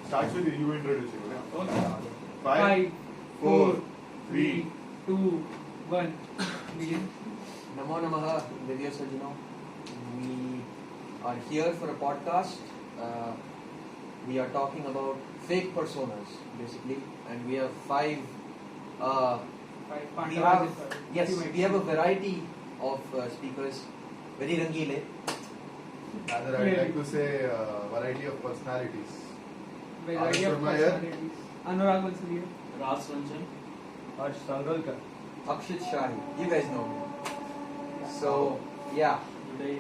Starts with you introducing, okay? Okay. 5, 4, 3, 2, 1. Begin. Namo Namaha, Vidya Sajano. We are here for a podcast. We are talking about fake personas, basically, and we have five. We have a variety of speakers. Very rangile. Rather, I'd like to say variety of personalities. Variety of personalities. Anurag Vansaliya. Ras Ranjan. Harsh Sangalkar. Akshit Shahi. You guys know me. So, yeah. Today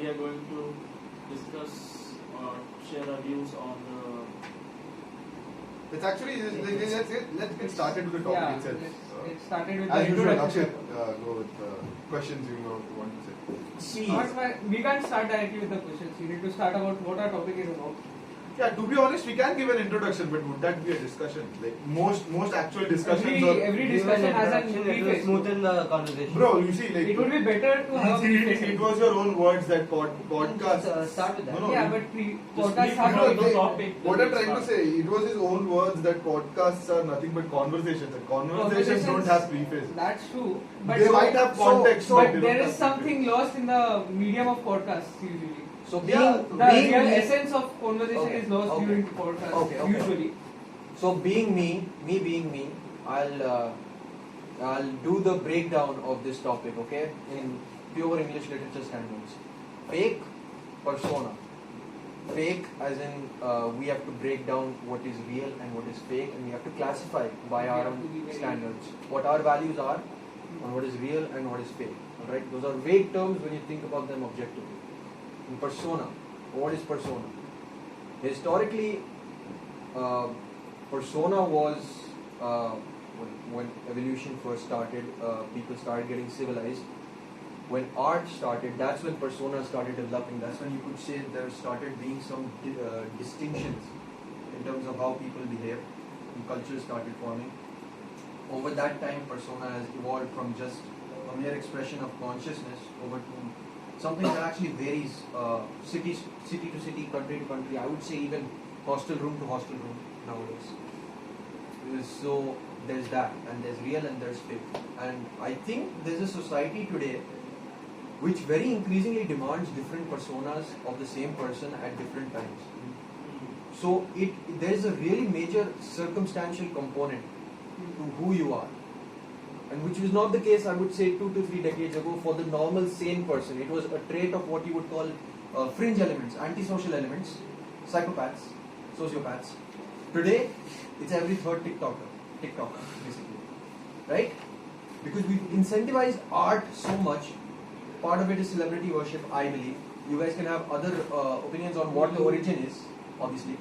we are going to discuss or share our views on Let's actually let's get started with the topic itself. Let's started with As the usual, introduction. Akshay, go with questions you want to say. We can't start directly with the questions. We need to start about what our topic is about. Yeah, to be honest, we can give an introduction, but would that be a discussion? Like most actual discussions every discussion has a preface. Smoothen the conversation. Bro, you see, like It would be better to have a preface. it was your own words that podcast. Start with that. No, Yeah, but podcasts leave have it on they- the topic. What I'm trying to say, it was his own words that podcasts are nothing but conversations, and conversations don't have prefaces. That's true. But They might have context, but they there don't is have something preface. lost in the medium of podcasts usually. So, Yeah, The real essence of conversation is lost okay. during podcasts. Okay. Usually. So being me being me, I'll do the breakdown of this topic, okay, in pure English literature standards. Fake persona. Fake as in we have to break down what is real and what is fake, and we have to classify by We our have to be own very- standards what our values are and what is real and what is fake. Alright, those are vague terms when you think about them objectively. In persona, what is persona? Historically, persona was when evolution first started, people started getting civilized. When art started, that's when persona started developing. That's when you could say there started being some distinctions in terms of how people behave, and culture started forming. Over that time, persona has evolved from just a mere expression of consciousness over to something that actually varies city to city, country to country. I would say even hostel room to hostel room nowadays. So there's that, and there's real and there's fake. And I think there's a society today which very increasingly demands different personas of the same person at different times. So there is a really major circumstantial component to who you are. And which was not the case, I would say, 2 to 3 decades ago for the normal sane person. It was a trait of what you would call fringe elements, antisocial elements, psychopaths, sociopaths. Today, it's every third TikToker, basically. Right? Because we've incentivized art so much. Part of it is celebrity worship, I believe. You guys can have other opinions on what the origin is, obviously.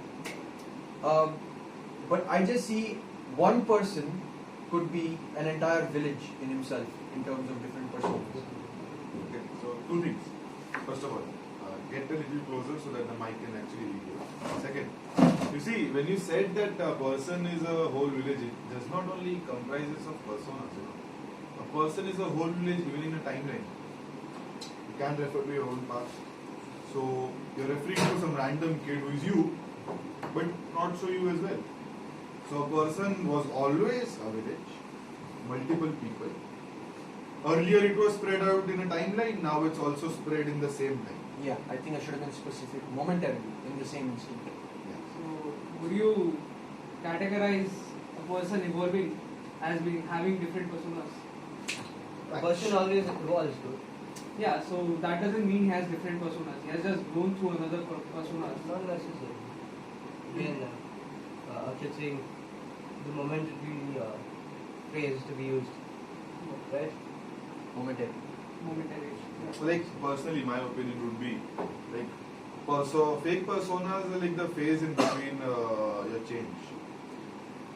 But I just see one person could be an entire village in himself in terms of different personas. Okay, so 2 things. First of all, get a little closer so that the mic can actually read you. Second, you see, when you said that a person is a whole village, it does not only comprises of personas. A person is a whole village even in a timeline. You can refer to your own past. So you're referring to some random kid who is you, but not so you as well. So a person was always a village, multiple people. Earlier it was spread out in a timeline, now it's also spread in the same time. Yeah, I think I should have been specific momentarily in the same instant. So, would you categorize a person evolving as being having different personas? A person always evolves, too. Yeah, so that doesn't mean he has different personas. He has just grown through another persona. Not necessary. Again, Akshit saying the momentary phrase to be used, right? Momentary. Momentary. So like personally my opinion would be like fake personas are like the phase in between your change.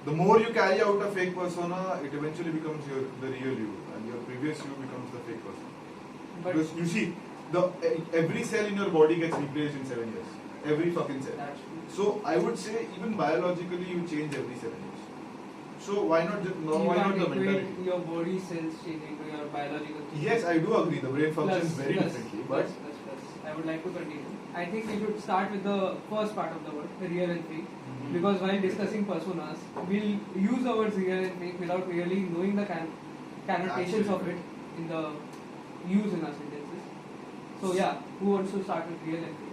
The more you carry out a fake persona, it eventually becomes the real you, and your previous you becomes the fake person. But Because you see, every cell in your body gets replaced in 7 years. Every fucking cell. that's true. So I would say even biologically you change every 7 years. So why not You why not can't the equate mentality? your body cells changing to your biological. Yes, I do agree. The brain functions very Plus, differently, but plus. I would like to continue. I think we should start with the first part of the word, the real and fake. Mhm. Because while discussing personas, we'll use the words real and fake without really knowing the connotations of it in the use in our sentences. So yeah, who wants to start with real and fake?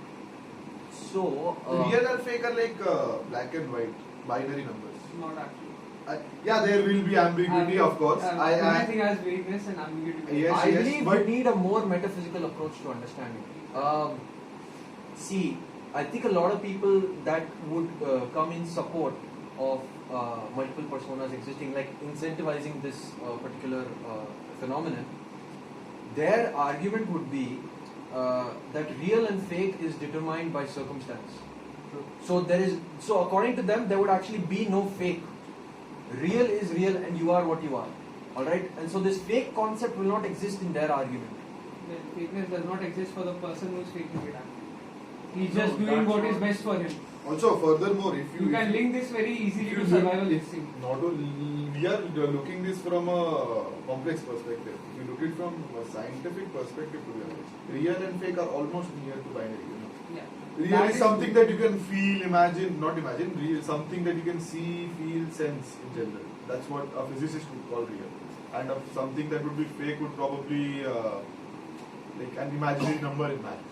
So, Real and fake are like black and white, binary numbers. Not actually. Yeah, there will be ambiguity, of course. Everything has vagueness and ambiguity. Yes, I believe but- you need a more metaphysical approach to understanding it. See, I think a lot of people that would come in support of multiple personas existing, like incentivizing this particular phenomenon, their argument would be that real and fake is determined by circumstance. So according to them, there would actually be no fake. Real is real, and you are what you are. All right, and so this fake concept will not exist in their argument. Well, fakeness does not exist for the person who is faking it. He's No, just doing that's what is not- best for him. Also, furthermore, if You can link this very easily if to you survival look- instinct. Not only we are looking this from a complex perspective. If you look it from a scientific perspective, to be honest, real and fake are almost near to binary. Yeah. Real That is is something true. that you can feel, imagine, not imagine, real, something that you can see, feel, sense in general. That's what a physicist would call real. And something that would be fake would probably like an imaginary number in math.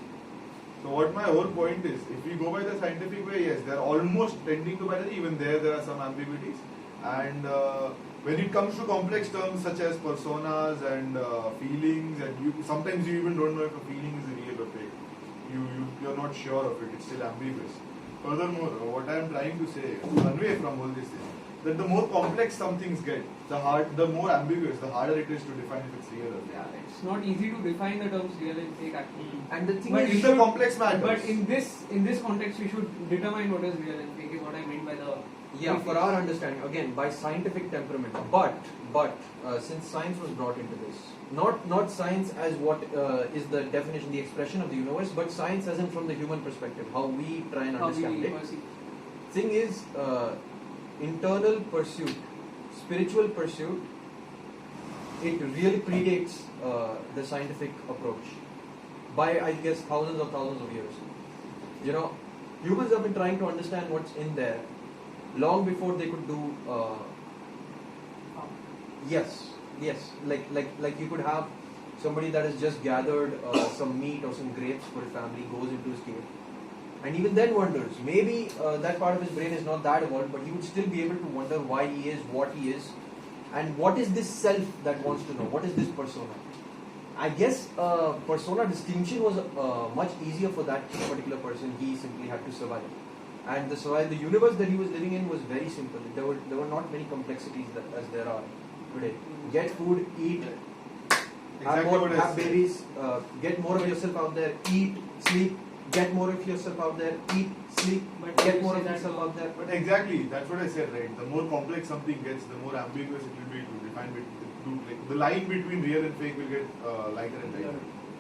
So what my whole point is, if we go by the scientific way, yes, they're almost tending to binary, even there are some ambiguities. And when it comes to complex terms such as personas and feelings, and sometimes you even don't know if a feeling is real or fake. You're not sure of it, it's still ambiguous. Furthermore, what I am trying to say, one way from all this is, that the more complex some things get, the more ambiguous, the harder it is to define if it's real or fake. Yeah, it's not easy to define the terms real and fake actually. And the thing But is, It's the complex matters. But in this context, we should determine what is real and fake. Is what I meant by the. yeah, for our understanding, again, by scientific temperament. But since science was brought into this, not science as what is the definition, the expression of the universe, but science as in from the human perspective, how we try and How understand we it. perceive. Thing is, internal pursuit, spiritual pursuit, it really predates the scientific approach by, I guess, thousands of years. You know, humans have been trying to understand what's in there long before they could do. Yes, like you could have somebody that has just gathered some meat or some grapes for his family, goes into his cave, and even then wonders. Maybe that part of his brain is not that evolved, but he would still be able to wonder why he is what he is, and what is this self that wants to know. What is this persona? I guess persona distinction was much easier for that particular person. He simply had to survive, and the universe that he was living in was very simple. There were not many complexities as there are today. Get food, eat, Exactly what I have said. babies, get more of yourself out there, eat, sleep, get more of yourself out there, eat, sleep, But get you more say of that yourself out there. But exactly, that's what I said, right? The more complex something gets, the more ambiguous it will be to define it. Like the line between real and fake will get lighter and lighter.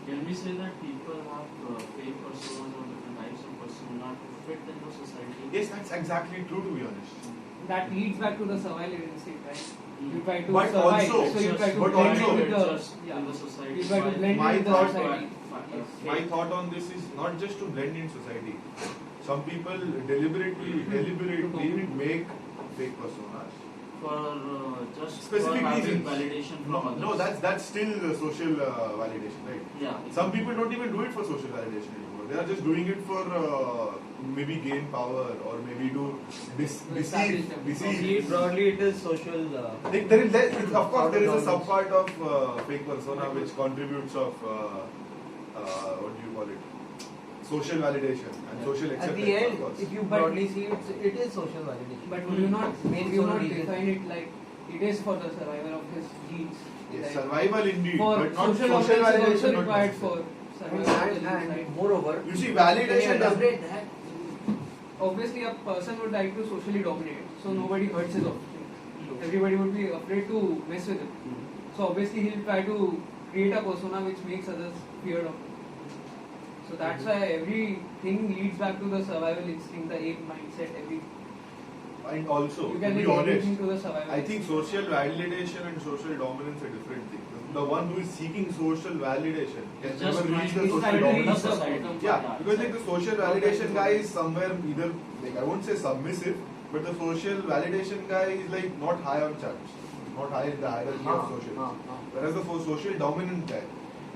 Can we say that people have fake personas or different types of persona to fit in the society? Yes, that's exactly true, to be honest. That leads back to the survival instinct, right? You try to But survive, also- so you try to but blend also in with the just yeah. in the society. You try to blend My in with the thought- society. My thought on this is not just to blend in society. Some people deliberately make fake personas. For just Specific for having reasons. validation from others. No, that's still the social validation, right? Yeah. Some people don't even do it for social validation anymore. They are just doing it for maybe gain power or maybe to deceive. Broadly, it is social. Of course, there is a subpart of fake persona which contributes of what do you call it? Social validation and social At acceptance. the end, of course. if you broadly see it is social validation. But would you not Main would you sole not reason. define it like it is for the survival of his genes? Yes, Like, survival indeed, for but not social social organs is validation. also not required necessary. for survival of the genes, And right? moreover, You see, validation does. that? Obviously, a person would like to socially dominate, so nobody hurts his opportunity. Everybody would be afraid to mess with him. So obviously, he'll try to create a persona which makes others feared of him. So that's why everything leads back to the survival instinct, the ape mindset, everything. And also, You to can be link honest, everything to the survival. I think social validation and social dominance are different things. The one who is seeking social validation can It's just never reach the trying social to dominance. reach the society. Yeah, because like the social validation guy is somewhere either, like I won't say submissive, but the social validation guy is like not high on charts, not high in the hierarchy of social. Whereas the social dominant guy,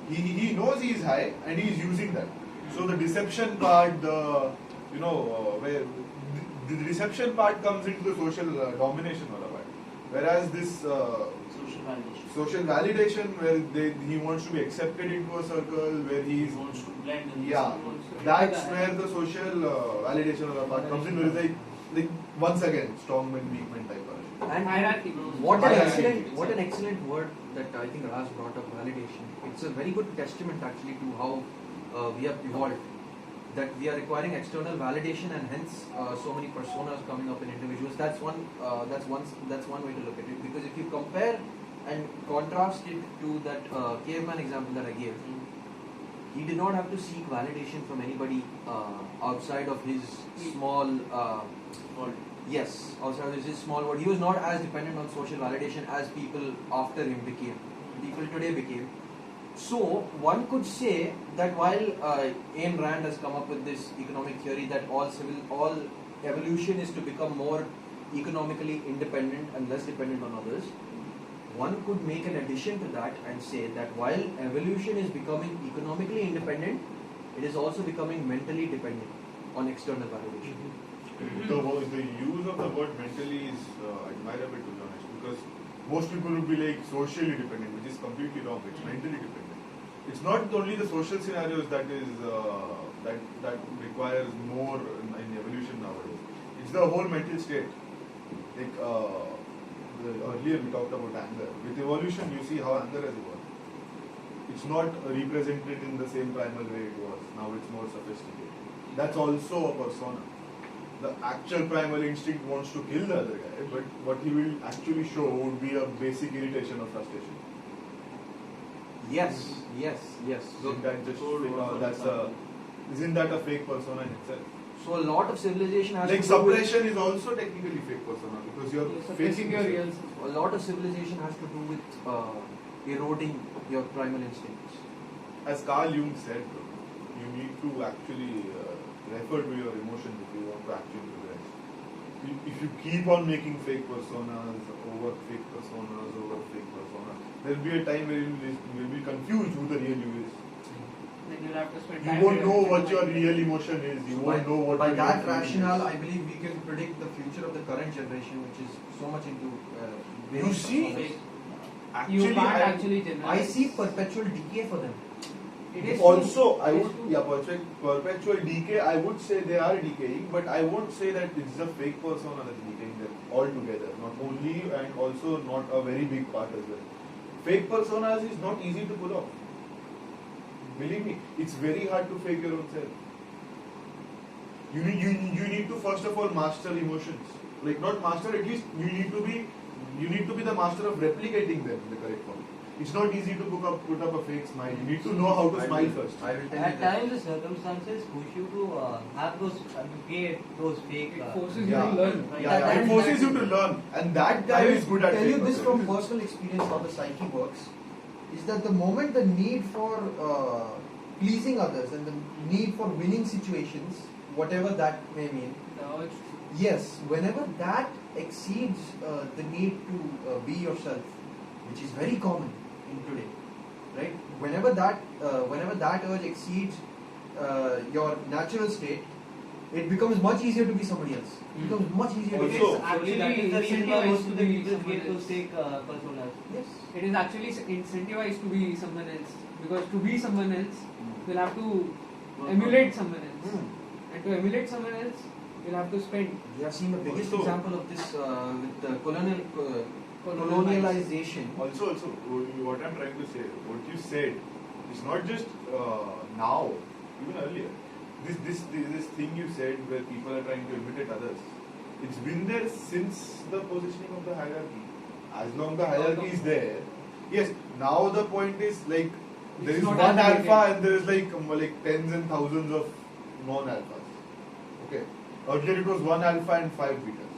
he knows he is high and he is using that. So the deception part, the where the deception part comes into the social domination or part. Whereas this Social validation. social validation, where he wants to be accepted into a circle, where he He is wants to blend in. yeah, that's where the social validation of the part comes in. Where it's like once again, strong men, weak men type of. And hierarchy. Hierarchy. What an excellent word that I think Ras brought up, validation. It's a very good testament actually to how we have evolved. That we are requiring external validation, and hence so many personas coming up in individuals. That's one way to look at it. Because if you compare and contrast it to that caveman example that I gave, he did not have to seek validation from anybody outside of his small World. yes, outside of his small world. He was not as dependent on social validation as people after him became. People today became. So one could say that while Ayn Rand has come up with this economic theory that all evolution is to become more economically independent and less dependent on others, one could make an addition to that and say that while evolution is becoming economically independent, it is also becoming mentally dependent on external validation. The use of the word mentally is admirable, to be honest, because most people would be like socially dependent, which is completely wrong. It's mentally dependent. It's not only the social scenarios that is that requires more in evolution nowadays. It's the whole mental state. Like earlier we talked about anger. With evolution, you see how anger has evolved. It's not represented in the same primal way it was. Now it's more sophisticated. That's also a persona. The actual primal instinct wants to kill the other guy, but what he will actually show would be a basic irritation or frustration. Yes. Isn't that just isn't that a fake persona in itself? So a lot of civilization has Like to do with, suppression is also technically fake persona because you're Facing your real yourself. self. a lot of civilization has to do with eroding your primal instincts. As Carl Jung said, you need to actually refer to your emotions if you want to actually progress. If you keep on making fake personas, over fake personas, there will be a time where you will be confused who the real you is. Then you'll have to spend You time won't with know it. what your real emotion is. You won't know what by your that real feeling rationale, is. I believe we can predict the future of the current generation, which is so much into. You see, personas. You can't I- actually generalize. I see perpetual decay for them. It is Also, true. I It is would, true. perpetual decay, I would say they are decaying, but I won't say that it's a fake persona that's decaying them altogether. Not only, and also not a very big part as well. Fake personas is not easy to pull off. Believe me, it's very hard to fake your own self. You need to first of all master emotions. Like not master, at least you need to be the master of replicating them in the correct form. It's not easy to put up a fake smile. You need to know how to smile first. I will tell At you that. times, the circumstances push you to have those, create those fake. It forces you Yeah. to learn. It forces you to learn, and that guy is good at tell you fake this from personas. personal experience how the psyche works is that the moment the need for pleasing others and the need for winning situations, whatever that may mean, The urge yes, whenever that exceeds the need to be yourself, which is very common in today, right? Whenever that urge exceeds your natural state, it becomes much easier to be somebody else. It becomes much easier to be. Also- Actually, that is the reason why most of the people Someone get those else. fake personas. Yes. It is actually incentivized to be someone else, because to be someone else, you'll have to emulate someone else, and to emulate someone else, you'll have to spend. We have seen the biggest Also- example of this with the colonialization. Also, what I'm trying to say, what you said, is not just now, even earlier. This thing you said where people are trying to imitate others, it's been there since the positioning of the hierarchy. As long the hierarchy is there, yes. Now the point is like there It's is not one aggregated. alpha and there is like tens and thousands of non-alphas. Okay. Earlier it was one alpha and 5 betas.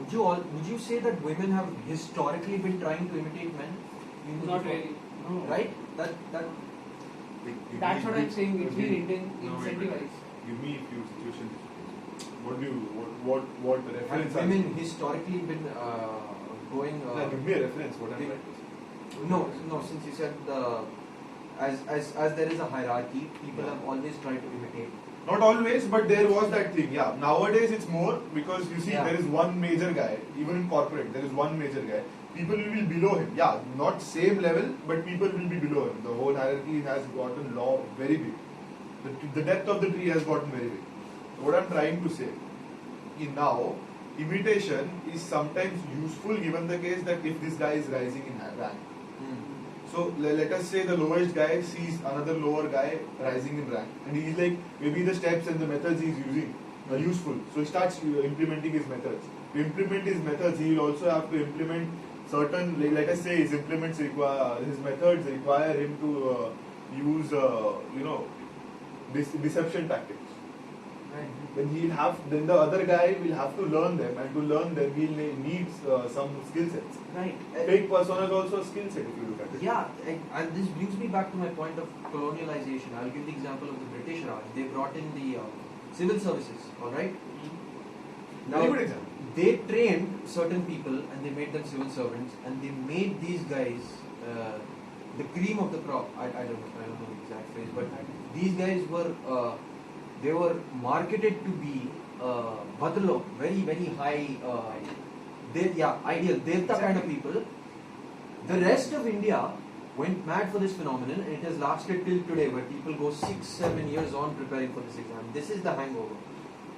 Would you say that women have historically been trying to imitate men? Not really. No. Right? That That's what I'm saying. It's been No, wait, incentivized. Give me a few situations. What have reference? women historically been going? Give me a reference. What I'm trying to say. No. Since you said as there is a hierarchy, people have always tried to imitate. Not always, but there was that thing. Yeah. Nowadays it's more because you see Yeah. there is one major guy. Even in corporate, there is one major guy. People will be below him. Yeah, not same level, but people will be below him. The whole hierarchy has gotten very big. The depth of the tree has gotten very big. What I'm trying to say is now, imitation is sometimes useful given the case that if this guy is rising in rank. So let us say the lowest guy sees another lower guy rising in rank, and he is like, maybe the steps and the methods he is using are useful. So he starts implementing his methods. To implement his methods, he will also have to implement certain, let us say his methods require him to use, deception tactics. Then the other guy will have to learn them, and to learn them he'll need some skill sets. Right. Fake persona is also a skill set if you look at it. Yeah, and this brings me back to my point of colonialization. I'll give the example of the British Raj. They brought in the civil services, alright? Very good example. They trained certain people and they made them civil servants, and they made these guys the cream of the crop. I don't know the exact phrase, but these guys were they were marketed to be badlo, very very high, ideal devta kind of people. The rest of India went mad for this phenomenon, and it has lasted till today, where people go 6-7 years on preparing for this exam. This is the hangover.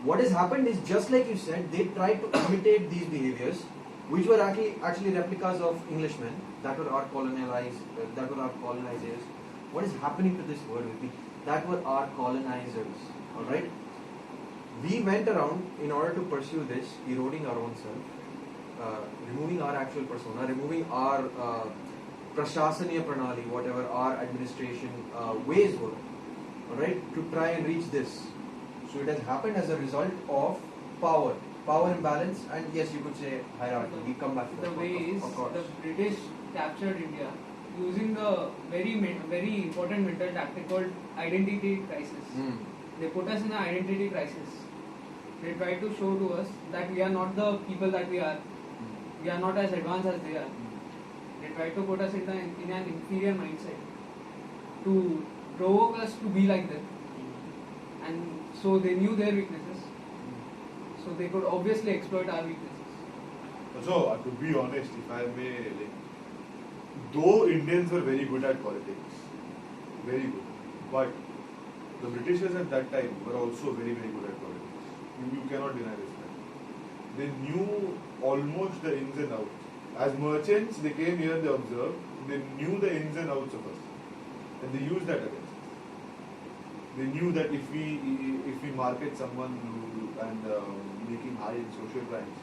What has happened is, just like you said, they tried to imitate these behaviors, which were actually replicas of Englishmen that were our colonizers. What is happening to this word with me? That were our colonizers. All right. We went around in order to pursue this, eroding our own self, removing our actual persona, removing our prashasaniya pranali, whatever our administration ways were. All right, to try and reach this. So it has happened as a result of power imbalance, and yes, you could say hierarchy. We come back to that. The way is of course. the British captured India using the very important mental tactic called identity crisis. They put us in an identity crisis. They try to show to us that we are not the people that we are. We are not as advanced as they are. They try to put us in an inferior mindset to provoke us to be like them. And so they knew their weaknesses. So they could obviously exploit our weaknesses. So, to be honest, if I may, though Indians were very good at politics, very good, but the Britishers at that time were also very, very good at politics. You cannot deny this fact. They knew almost the ins and outs. As merchants, they came here, they observed, they knew the ins and outs of us. And they used that against us. They knew that if we market someone and making high in social crimes,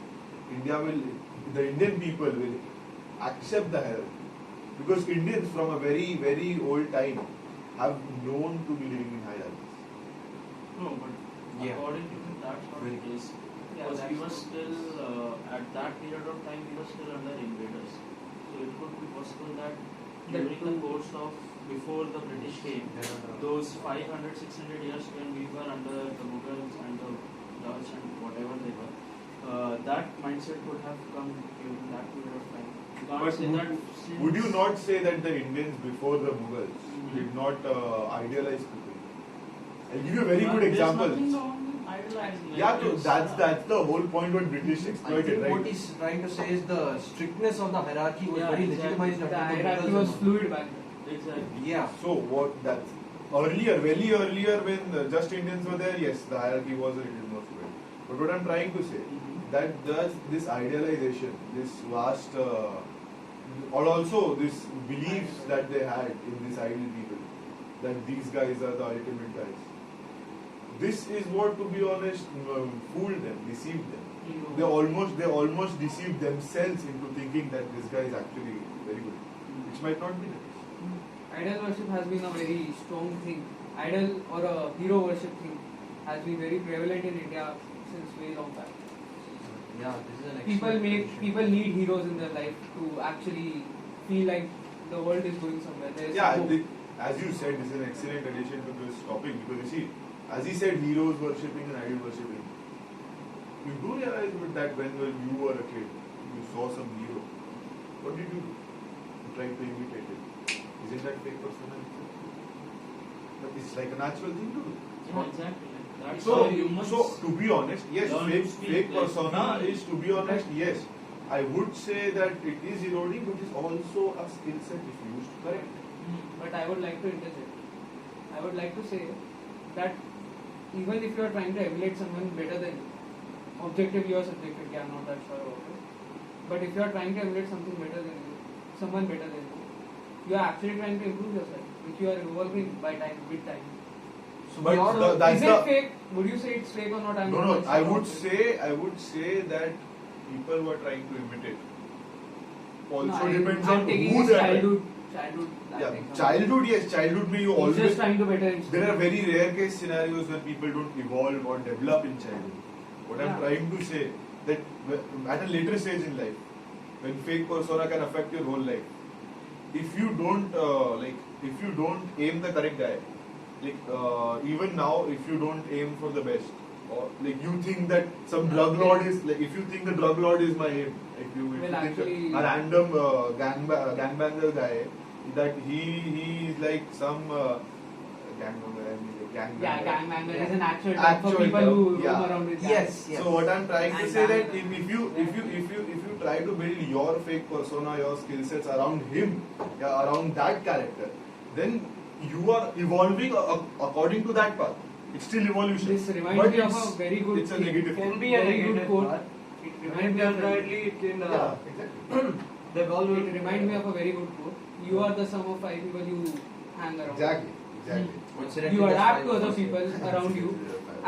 the Indian people will accept the hierarchy. Because Indians from a very, very old time have known to be living in hierarchies. No, but Yeah. according to me, that's not the case. Because we were still, at that period of time, we were still under invaders. So it could be possible that during the course of before the British came, those 500, 600 years when we were under the Mughals and the Dutch and whatever they were, that mindset could have come during that period of time. You can't But say that since would you not say that the Indians before the Mughals did not idealize people? I'll give you a very good example. There's nothing wrong with idealizing. Yeah, so that's the whole point what British I exploited, think right? what he's trying to say is the strictness of the hierarchy was Yeah, very exactly. legitimized The under the hierarchy Mughals was and all. fluid back then. Exactly. Yeah. So what that's earlier, very earlier when the just Indians were there, yes, the hierarchy was a little more fluid. But what I'm trying to say, that this idealization, this vast, or also this beliefs that they had in these ideal people, that these guys are the ultimate guys. This is what, to be honest, fooled them, deceived them. They almost deceived themselves into thinking that this guy is actually very good, which might not be the case. Idol worship has been a very strong thing. Idol or a hero worship thing has been very prevalent in India since way long back. Yeah, this is an People excellent make addition. people need heroes in their life to actually feel like the world is going somewhere. There is Yeah, hope. as you said, this is an excellent addition to this topic because you see, as he said, heroes worshipping and idol worshipping. You do realize that when you were a kid, you saw some hero. What did you do? You tried to imitate it. Isn't that fake personality? But it's like a natural thing to do. Yeah, exactly. That's So, how humans so to be honest, yes, learn to speak fake like persona we- is, to be honest, yes. I would say that it is eroding, but it's also a skill set if used correct. But I would like to interject. I would like to say that even if you are trying to emulate someone better than you, objectively or subjectively, I am not that sure about it. But if you are trying to emulate something better than you, someone better than you are actually trying to improve yourself, which you are evolving by time, with time. So But beyond the- that's is it fake? Would you say it's fake or not? I'm No, not no. sure I about would it. say that people were trying to imitate. Also No, depends I'm on taking who his they are. childhood. Yeah, example. childhood. Yes, childhood. You He's always. just trying to better himself. There are very rare case scenarios when people don't evolve or develop in childhood. What I'm Yeah. trying to say that at a later stage in life, when fake persona can affect your whole life, if you don't if you don't aim the correct guy, even now, if you don't aim for the best, or like you think that some drug lord is like, if you think the drug lord is my aim, if you Well, think actually- a random gangbanger guy, that he is like some gangbanger. Yeah, gangbanger is an actual term Actual for people term, who roam yeah. around with Yes, gangs. yes. So what I'm trying to And say that gang- if you try to build your fake persona, your skill sets around him, yeah, around that character, then you are evolving according to that path. It's still evolution. This reminds But me of it's- a very good It's a thing. negative Can thing. be a Very good negative quote. part. It When reminds me done of rightly, it can. Yeah, exactly. The ball will. It reminds me of a very good quote. You are the sum of 5 people you hang around. Exactly. Coincidentally, You that's adapt why to other was- people around you.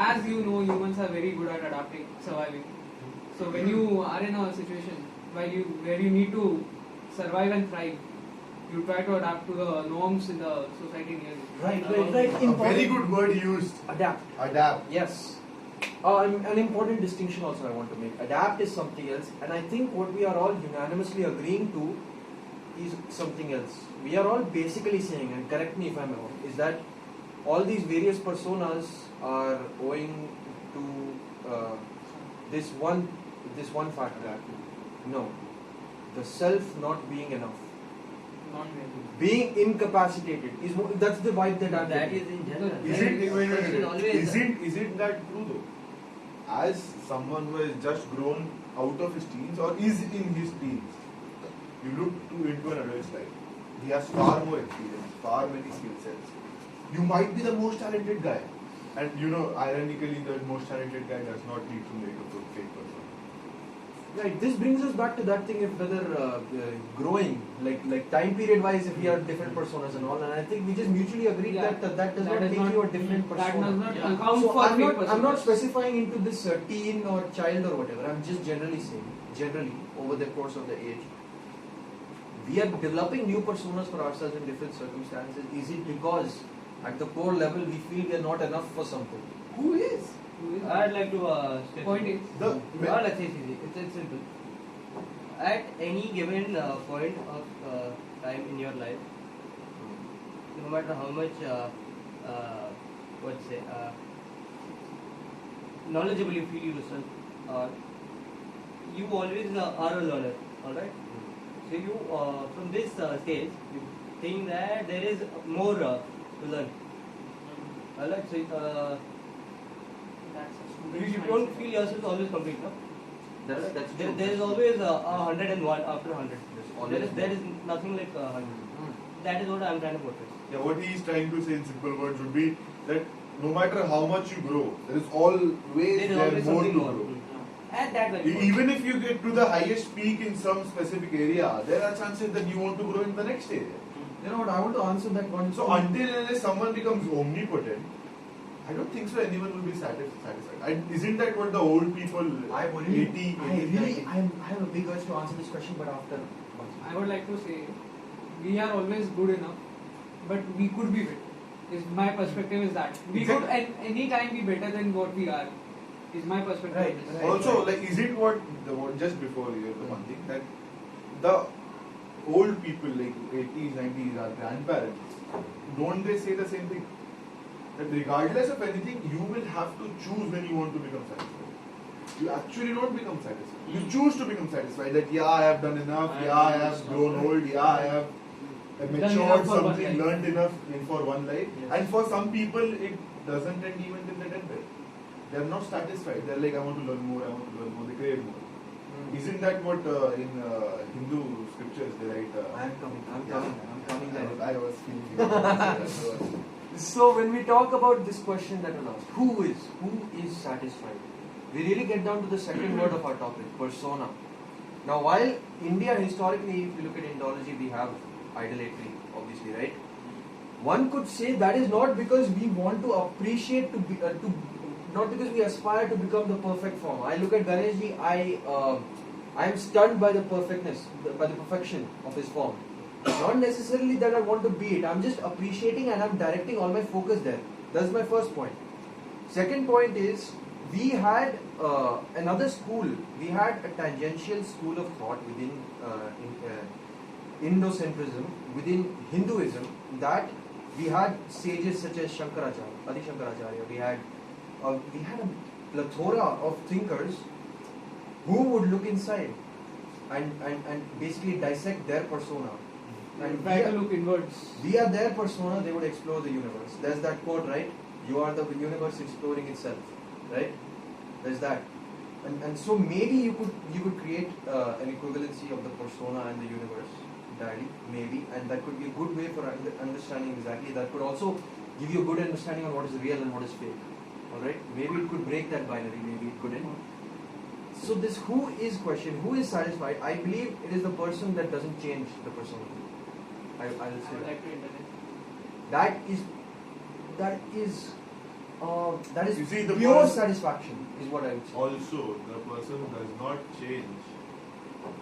As you know, humans are very good at adapting, surviving. So when you are in a situation where you need to survive and thrive, you try to adapt to the norms in the society near you. Right, A very good word used. Adapt. Adapt. Yes. An important distinction also I want to make. Adapt is something else, and I think what we are all unanimously agreeing to is something else. We are all basically saying, and correct me if I'm wrong, is that all these various personas are owing to this one factor. No, the self not being enough, Not really. being incapacitated is that's the vibe that I'm That getting. is in general. Isn't that true though? As someone who has just grown out of his teens or is in his teens, you look into an adult's life. He has far more experience, far many skill sets. You might be the most talented guy, and ironically, the most talented guy does not need to make a good fake person. Right. This brings us back to that thing of whether growing, like time period wise, if we are different personas and all, and I think we just mutually agreed Yeah. that does not make you a different That persona. does not Yeah. account So for I'm fake not personas. specifying into this teen or child or whatever. I'm just generally saying, over the course of the age, we are developing new personas for ourselves in different circumstances. Is it because at the core level we feel we are not enough for something? Who is? I'd like to step Point in. is, Let's say it's simple. At any given point of time in your life, no matter how much knowledgeable you feel yourself are, you always are a learner. All right. So you from this stage you think that there is more to learn. All right. So that's a student's you don't mindset. feel yourself always complete, no? That's true. There is always 101 after 100. always There is nothing like 100. That is what I am trying to portray. Yeah, what he is trying to say in simple words would be that no matter how much you grow, there is always There is always more to something more. grow. At that very point. Even if you get to the highest peak in some specific area, there are chances that you want to grow in the next area. You know what? I want to answer that one. So until and unless someone becomes omnipotent, I don't think so anyone will be satisfied. Isn't that what the old people, I 80, have a big urge to answer this question, but after. I would like to say, we are always good enough, but we could be better. My perspective is that we could at any time be better than what we are. Is my perspective. Right, on this. right. Also, like, is it what just before you the one thing that the old people like 80s, 90s, our grandparents, don't they say the same thing? That regardless of anything, you will have to choose when you want to become satisfied. You actually don't become satisfied. You choose to become satisfied. That yeah, I have done enough. Yeah, I have grown old. Yeah, I have matured enough for one something, life. learned enough for one life. Yes. And for some people, it doesn't end even till the deathbed. They are not satisfied. They are like, I want to learn more. I want to learn more. They crave more. Isn't that what in Hindu scriptures they write? I'm coming there. I was feeling. So when we talk about this question that was asked, who is satisfied? We really get down to the second word of our topic, persona. Now, while India historically, if you look at Indology, we have idolatry, obviously, right? One could say that is not because we want to appreciate not because we aspire to become the perfect form. I look at Ganeshji, I am stunned by the perfection of his form. Not necessarily that I want to be it. I'm just appreciating and I'm directing all my focus there. That's my first point. Second point is, we had another school. We had a tangential school of thought within Indocentrism, within Hinduism, that we had sages such as Shankaracharya, Adi Shankaracharya. We had a plethora of thinkers who would look inside and basically dissect their persona. And Try to look inwards. we are their persona, they would explore the universe. There's that quote, right? You are the universe exploring itself, right? There's that. And so maybe you could create an equivalency of the persona and the universe entirely, maybe, and that could be a good way for understanding exactly. That could also give you a good understanding on what is real and what is fake. Alright? Maybe it could break that binary, maybe it couldn't. So this who is question, who is satisfied, I believe it is the person that doesn't change the persona. I will I say would that. like to interject. That is You see, the pure person- satisfaction is what I would say. Also, the person who does not change,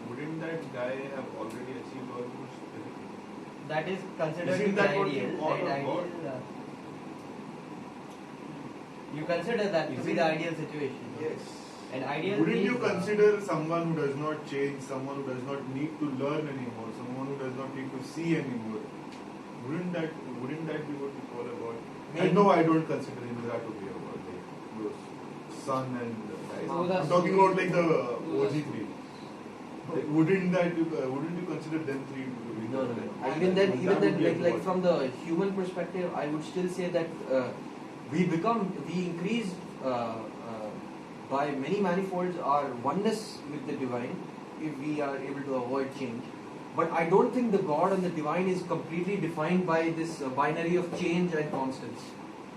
wouldn't that guy have already achieved almost everything? That is considered to Isn't be that what ideal. you call Right, a ideal. God? You consider that to be Isn't- the ideal situation. Yes. An ideal Wouldn't is, you consider someone who does not change, someone who does not need to learn anymore, someone who does not need to see anymore? Wouldn't that be what you call a God? I Maybe. know I don't consider Indra to be a God, like those sun and guys. Those are I'm talking about like the those OG three. Like, wouldn't you consider them three to be No. God? Even then, That would be a like God. from the human perspective, I would still say that we increase by many manifolds our oneness with the divine if we are able to avoid change. But I don't think the God and the divine is completely defined by this binary of change and constants.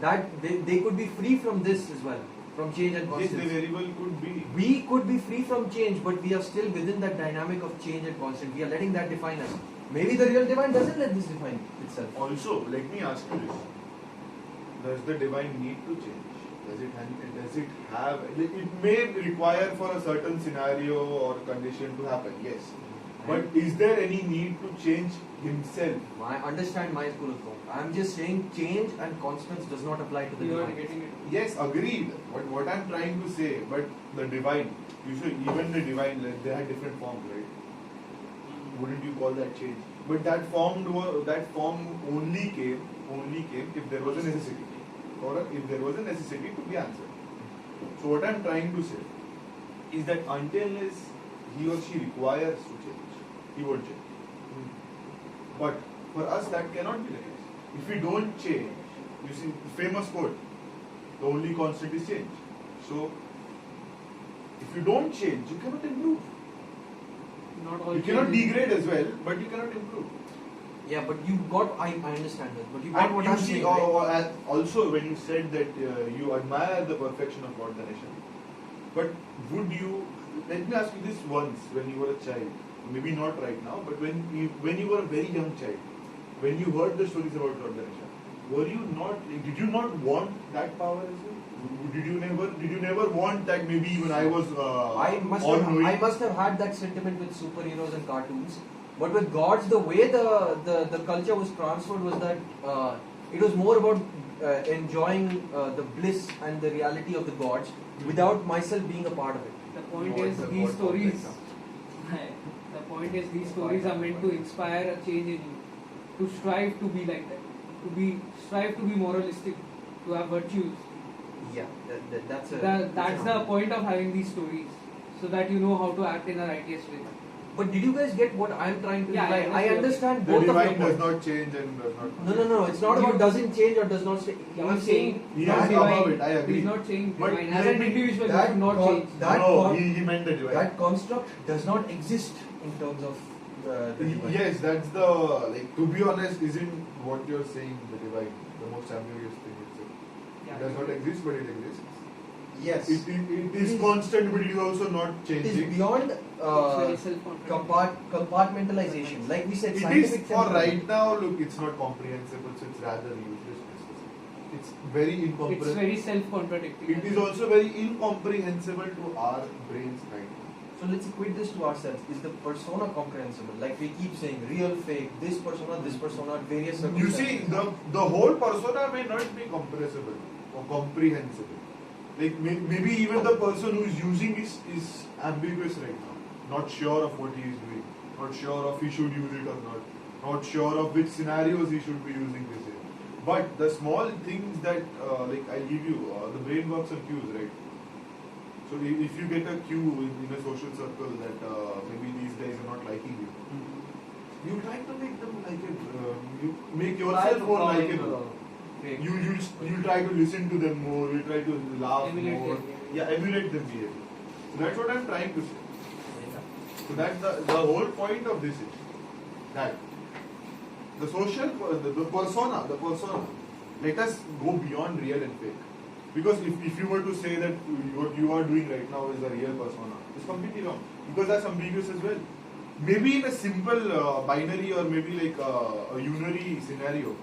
That they could be free from this as well, from change and Yes, constants. they very well could be. We could be free from change, but we are still within that dynamic of change and constant. We are letting that define us. Maybe the real divine doesn't let this define itself. Also, let me ask you this: does the divine need to change? Does it have? It may require for a certain scenario or condition to happen. Yes, but is there any need to change himself? I understand my school of thought. I'm just saying change and constants does not apply to the You are divine. getting it. Yes, agreed. But what I'm trying to say, but the divine, even the divine, like, they had different forms, right? Wouldn't you call that change? But that form only came if there was a necessity, or if there was a necessity to be answered. So what I'm trying to say is that until he or she requires to change, he won't change. But for us, that cannot be the case. If we don't change, you see, the famous quote, the only constant is change. So, if you don't change, you cannot improve. Not all You cannot changes- degrade as well, but you cannot improve. Yeah, but you got, I understand that, but you got And what you I'm see, saying, right? also when you said that you admire the perfection of God Ganesha, but would you, let me ask you this once, when you were a child, maybe not right now, but when you were a very young child, when you heard the stories about Lord Ganesha, did you not want that power as well? Did you never want that maybe even I was I all-knowing? must have had that sentiment with superheroes and cartoons, but with gods, the way the culture was transferred was that it was more about enjoying the bliss and the reality of the gods without myself being a part of it. The point No, is it's a these God stories. complex, The point is these stories are meant to inspire a change in you, to strive to be like that, strive to be moralistic, to have virtues. Yeah, that's That's the point of having these stories, so that you know how to act in a righteous way. But did you guys get what I'm trying to Yeah, imply? I I understand. understand The both of divine your does points. not change and does not. No. It's not about doesn't change or does not stay. You I'm are saying He not has divine. above it, I agree. He's not saying But divine. he As an has- individual, you that should not con- change. that No, con- he meant the divine. that construct does not exist in terms of the divine. Yes, that's the, like, to be honest, isn't what you're saying the divine, the most ambiguous thing itself. Yeah. It does not exist, but it exists. Yes. It is constant, but it is also not It is changing. beyond It's very self-contradictory. compartmentalization. Like we said, It is scientific for temperament. right now. Look, it's not comprehensible, so it's rather useless. It's very It's incomprehensible. very self-contradictory. It is also very incomprehensible to our brains right now. So let's equate this to ourselves. Is the persona comprehensible? Like we keep saying, real, fake, this persona, various You circumstances. see, the whole persona may not be compressible or comprehensible. Like maybe even the person who is using is ambiguous right now. Not sure of what he is doing. Not sure of he should use it or not. Not sure of which scenarios he should be using this in. But the small things that, like I give you, the brain works on cues, right? So if you get a cue in a social circle that maybe these guys are not liking you, you try to make them like it. You make yourself more likable. You try to listen to them more. You try to laugh Emulate more. their behavior. Yeah, emulate them behavior. So that's what I'm trying to say. So that's the whole point of this is that the social, the persona. Let us go beyond real and fake. Because if you were to say that what you are doing right now is a real persona, it's completely wrong. Because that's ambiguous as well. Maybe in a simple binary or maybe like a unary scenario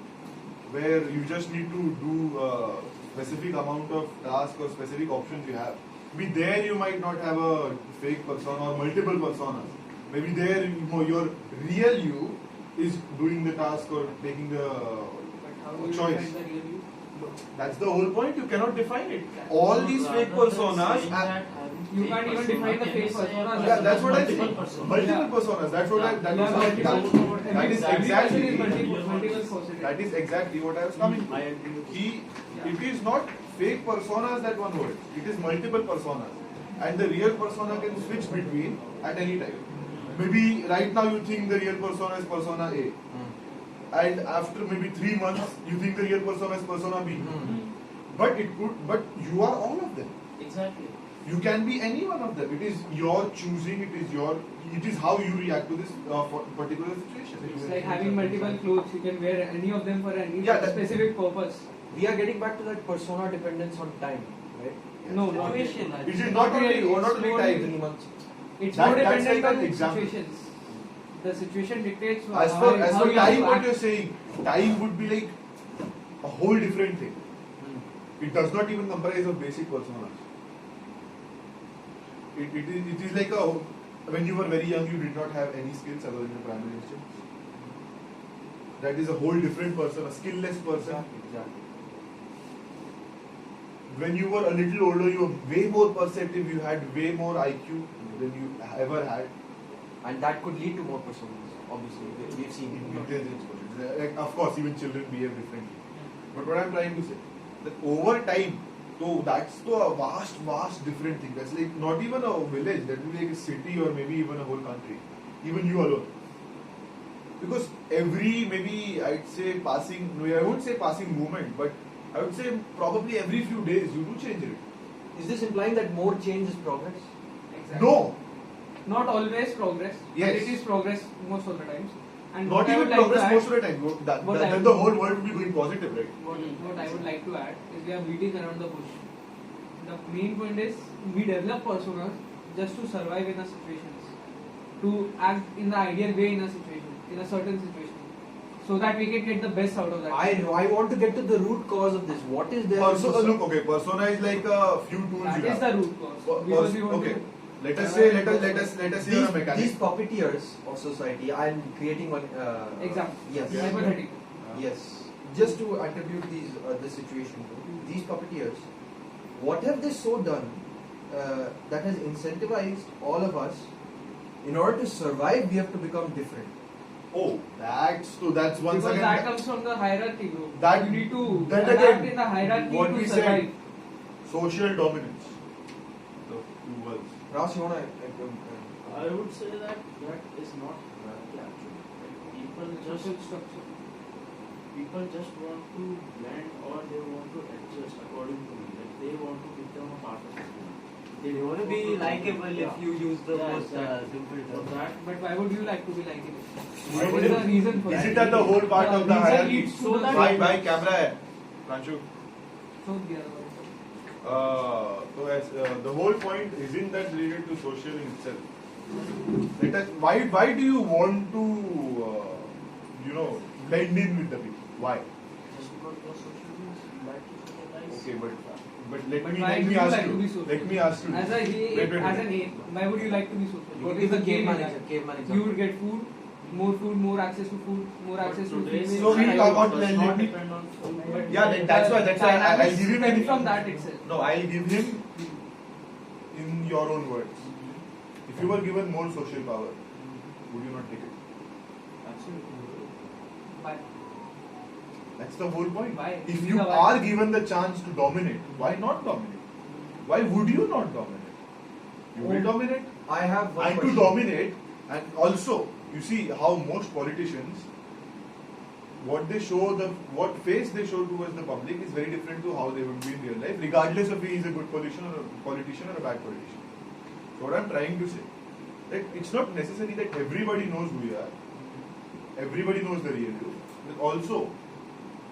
where you just need to do a specific amount of task or specific options you have. Maybe there you might not have a fake persona or multiple personas. Maybe there your real you is doing the task or taking the But how do you choice. define the real you? That's the whole point. You cannot define it. All these fake personas. You can't even define the fake persona. Yeah, that's what I think. Multiple personas. Multiple personas. That's what I. That You is have multiple- that is every exactly. person is multiple person. That is exactly what I was coming to. I agree with you. It is not fake personas that one word. It is multiple personas, and the real persona can switch between at any time. Maybe right now you think the real persona is persona A, and after maybe 3 months you think the real persona is persona B. But you are all of them. Exactly. You can be any one of them. It is your choosing. It is how you react to this particular situation. It's like having multiple clothes. You can wear any of them for any Yeah, that- specific purpose. We are getting back to that persona dependence on time, right? No, not Situation. It is not only really. not only It's time. 3 months. It's That- more that's dependent like an on example. situations. The situation dictates As how for you time, have what to you're act. saying, time would be like a whole different thing. It does not even comprise of basic personas. It is like when you were very young, you did not have any skills other than your primary instincts. That is a whole different person, a skillless person. Exactly. When you were a little older, you were way more perceptive. You had way more IQ than you ever had. And that could lead to more personas, obviously. We've seen it. Intelligence. Like, of course, even children behave differently. But what I'm trying to say, that over time, so that's a vast different thing. That's like not even a village. That will be like a city or maybe even a whole country. Even you alone. Because every maybe I'd say passing, I wouldn't say passing moment, but I would say probably every few days you do change it. Is this implying that more change is progress? Exactly. No, Not always progress. Yes. But it is progress most of the times. And not what I even would like progress to add- most of the time. what I Then would- the whole world will be going positive, right? What I would like to add is we are beating around the bush. The main point is we develop personas just to survive in a situations, to act in the ideal way in a situation, in a certain situation, so that we can get the best out of that. I want to get to the root cause of this. What is there? Look, okay, persona is like a few tools That you is have. the root cause. Because we want Okay. to Let us say you're a mechanic. These puppeteers of society, I'm creating one. example. Yes. Yeah. Hypothetical. Yes. just to attribute this situation to these puppeteers, what have they so done that has incentivized all of us? In order to survive, we have to become different. Oh, that's once Because again. that comes from the hierarchy, bro. That- you need to that adapt again, in the hierarchy what to we survive. said. Social dominance. The two words. Ras, you wanna? I would say that is not correct actually. Like, Social structure. people just want to blend or they want to adjust according to me. Like they want to become a part of it. They want to be likable if you use the Yeah, most exactly. simple For term. that, But why would you like to be like it? What What is the reason for Is that? it at the whole part of the reason hierarchy? leads to So the- that- Bye, camera hai. Pranchu. So the other one. So as the whole point isn't that related to social in itself. Let us. Why do you want to blend in with the people? Why? just because we are social beings, we like to socialize. Okay, but But let why me do you ask like to be you. social? Let me ask you. As a Wait. as an ape, why would you like to be social? You What can is give the a gain in caveman that? example. You would get food, more access to food, more But access to today's females. So we society talk about- does let not me- depend on food. But Yeah, that's why I'll dynamics give him stem from that itself. No, I'll give him in your own words. If you were given more social power, would you not take it? Absolutely. Why? That's the whole point. Why? If Give me you the why. are given the chance to dominate, why not dominate? Why would you not dominate? You will dominate. I have one And to question. dominate, and also, you see how most politicians, what face they show towards the public is very different to how they would be in real life, regardless of he is a good politician or a bad politician. So what I'm trying to say, that it's not necessary that everybody knows who you are, everybody knows the real you, but also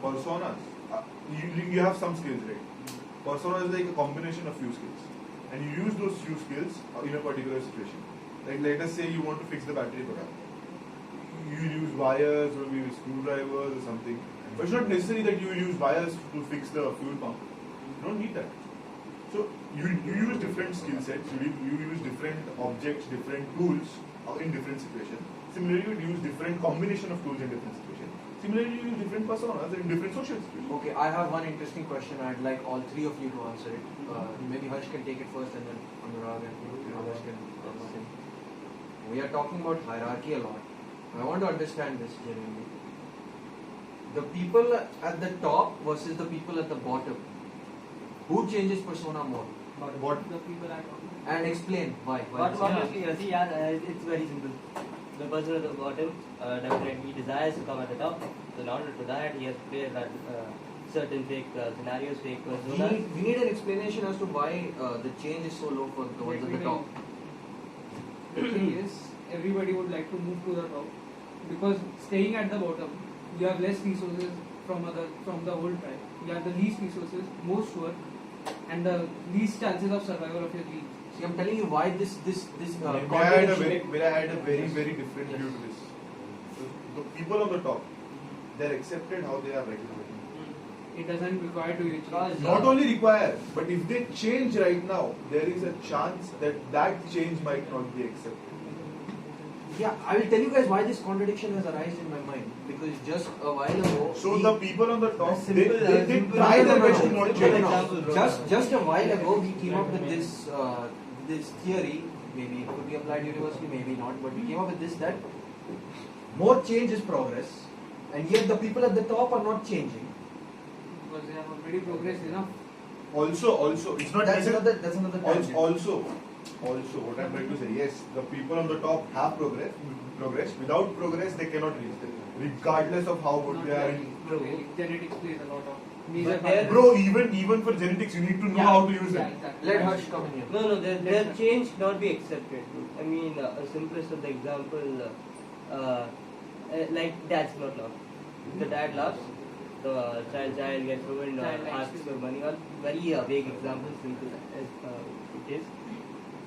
personas. You have some skills, right? Persona is like a combination of few skills, and you use those few skills in a particular situation. Like let us say you want to fix the battery product. You use wires or maybe screwdrivers or something. But it's not necessary that you use wires to fix the fuel pump. You don't need that. So you use different skill sets, you use different objects, different tools in different situations. Similarly, you use different combination of tools in different situations. Similarly, you use different personas in different social situations. Okay, I have one interesting question. I'd like all three of you to answer it. Maybe Harsh can take it first, and then Anurag and Harsh can answer it. We are talking about hierarchy a lot. I want to understand this genuinely. The people at the top versus the people at the bottom. Who changes persona more? What? The people I talk to. And explain why. But this- obviously, see, it's very simple. The person at the bottom definitely desires to come at the top. So in order to that, he has to play that certain fake scenarios, fake personas. we need an explanation as to why the change is so low for the ones at the top. The thing is, everybody would like to move to the top because staying at the bottom, you have less resources from the whole tribe. You have the least resources, most work, and the least chances of survival of your genes. See, I'm telling you why this Maybe I had a contradiction. very different view to this. So the people on the top, they're accepted how they are right now. It doesn't require to you change. Not only require, but if they change right now, there is a chance that change might not be accepted. Yeah, I will tell you guys why this contradiction has arisen in my mind. Because just a while ago, So the people on the top, they simple- try their best to no, not no, change. no, example, bro. Just a while ago, we came up with this theory. Maybe it could be applied universally, maybe not. But we came up with this that more change is progress, and yet the people at the top are not changing. Because they have already progressed enough. Also, it's not That's necessary. another tangent. Also, what I'm trying to say, yes, the people on the top have progress. Without progress, they cannot reach them, regardless of how good Not they are. really. Genetics plays a lot of major But part. there- Bro, even for genetics, you need to know how to use Yeah, it. exactly. Let Harsh come in here. No, their change cannot be accepted. I mean, a simplest of the example, like dad's not love. The dad loves, the child gets ruined or Child likes asks to- for money. Or very vague examples, simple as it is.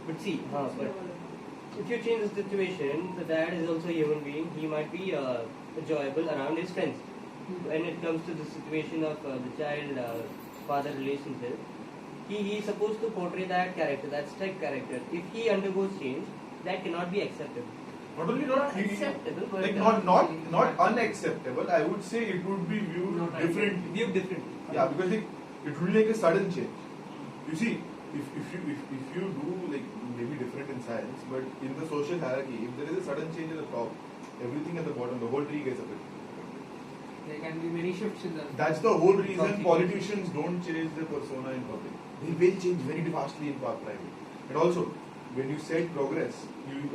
But see, but if you change the situation, the dad is also a human being. He might be enjoyable around his friends. When it comes to the situation of the child-father relationship, he is supposed to portray that character, that strict character. If he undergoes change, that cannot be acceptable. Not only not acceptable, but like not unacceptable. I would say it would be viewed not differently. Viewed differently. Yeah, because it will like a sudden change. You see, if you do like maybe different in science, but in the social hierarchy, if there is a sudden change at the top, everything at the bottom, the whole tree gets affected. There can be many shifts in the. That's the whole reason politicians don't change their persona in public. They will change very fastly in private. And also, when you said progress,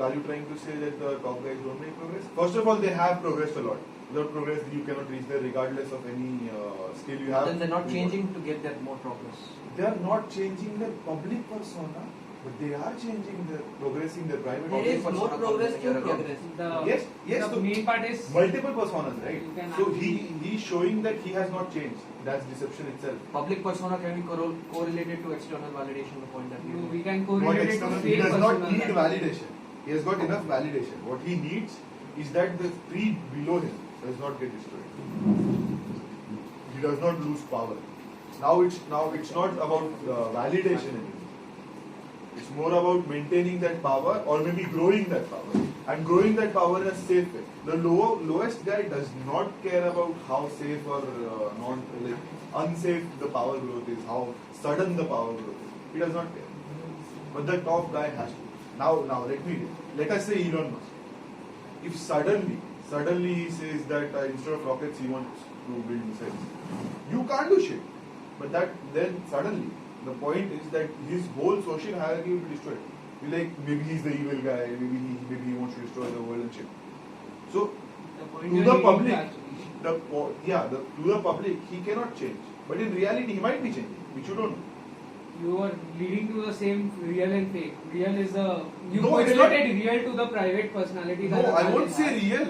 are you trying to say that the top guys don't make progress? First of all, they have progressed a lot. Without progress, you cannot reach there regardless of any skill you have. Then they're not changing to get that more progress. They are not changing their public persona, but they are changing progressing their private There is persona. more progress to progress. Yes, The main part is multiple personas, right? You can So actually- he's showing that he has not changed. That's deception itself. Public persona can be correlated to external validation, the point that you we can Not correlate it to external. He fake does not persona. need validation. He has got enough validation. What he needs is that the tree below him does not get destroyed. He does not lose power. Now it's not about validation anymore. It's more about maintaining that power or maybe growing that power and growing that power in a safe way. The lowest guy does not care about how safe or unsafe the power growth is, how sudden the power growth is. He does not care. But the top guy has to. Now let us say Elon Musk. If suddenly he says that instead of rockets he wants to build missiles, you can't do shit. But then suddenly the point is that his whole social hierarchy will be destroyed. Maybe he's the evil guy, maybe he wants to destroy the world and shit. So point to you the are public, leading to the public he cannot change. But in reality he might be changing, which you don't know. You are leading to the same real and fake. Real is you No, it's not- correlated real to the private personality. No, that I the won't man say has. real.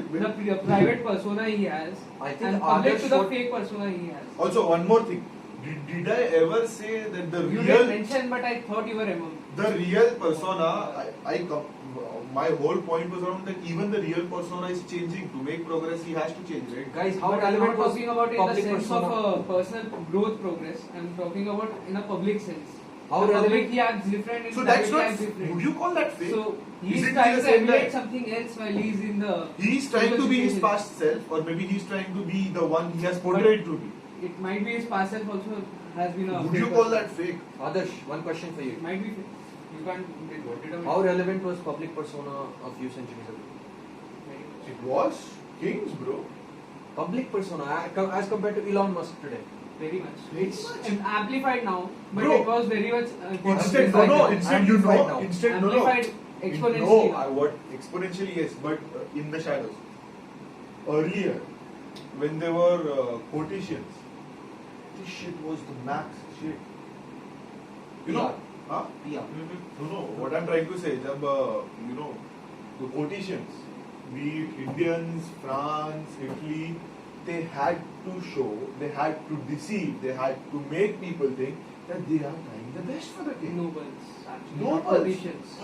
The private persona he has, I think and public Adarsh to the would- fake persona he has. Also, one more thing. Did I ever say that the You real didn't mention, but I thought you were among. the real persona, my whole point was around that even the real persona is changing. To make progress, he has to change, right? Guys, how But I'm relevant not was talking about in the public sense persona? of personal growth progress. I'm talking about in a public sense. How in relevant- public he acts different. In So private that's he not. acts different. Would you call that fake? So Is he's it trying the to same emulate guy? something else while he's in the. He's trying in the to be his situation. past self, or maybe he's trying to be the one he has portrayed to be. It might be his past self also has been a. Would fake you call person. that fake? Adarsh, one question for you. It might be fake. You can't determine. How relevant was public persona a few centuries ago? It was kings, bro. Public persona as compared to Elon Musk today. Very much. It's amplified now, but Bro, it was very much. Instead, Amplified now. instead you Amplified know, now. instead no, amplified exponentially. No, now. what exponentially yes, but in the shadows. Earlier, when there were quotations, this shit was the max shit. You know, huh? PR. No, what I'm trying to say, jab, the quotations, be it Indians, France, Italy, they had to show, they had to deceive, they had to make people think that they are trying the best for the king. Nobles, actually. Nobles. Not quotations.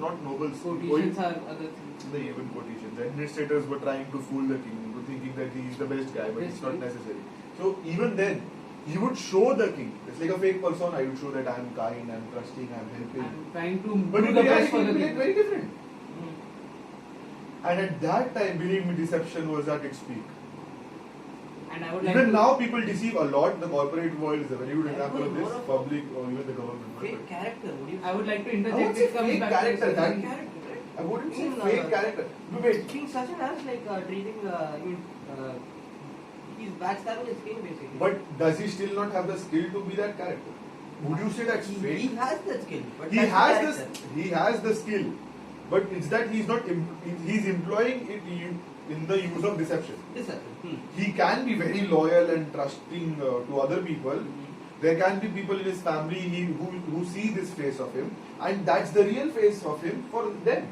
Not nobles. Quotations are other things. The even quotations. The administrators were trying to fool the king into thinking that he is the best guy, but it's not necessary. So even then, he would show the king. It's like a fake persona. He would show that I am kind, I am trusting, I am helping. I'm trying to But do in the reality, best for it the will be king. very different. And at that time, believe me, deception was at its peak. And I would like Even to now, people deceive a lot. The corporate world is a very good That example of was this. more of Public or even the government. Fake character, would you I would like to I won't interject. say It comes fake back to character, the that- same- character, right? I wouldn't say In, fake character. No, wait. King Sachin as like treating he's backstabbing his king basically. But does he still not have the skill to be that character? Would you say that's he fake? has the skill, but He that's has the this. character. He has the skill, but it's that he's not. He's employing it in the use of deception. Deception. He can be very loyal and trusting to other people. There can be people in his family who see this face of him, and that's the real face of him for them.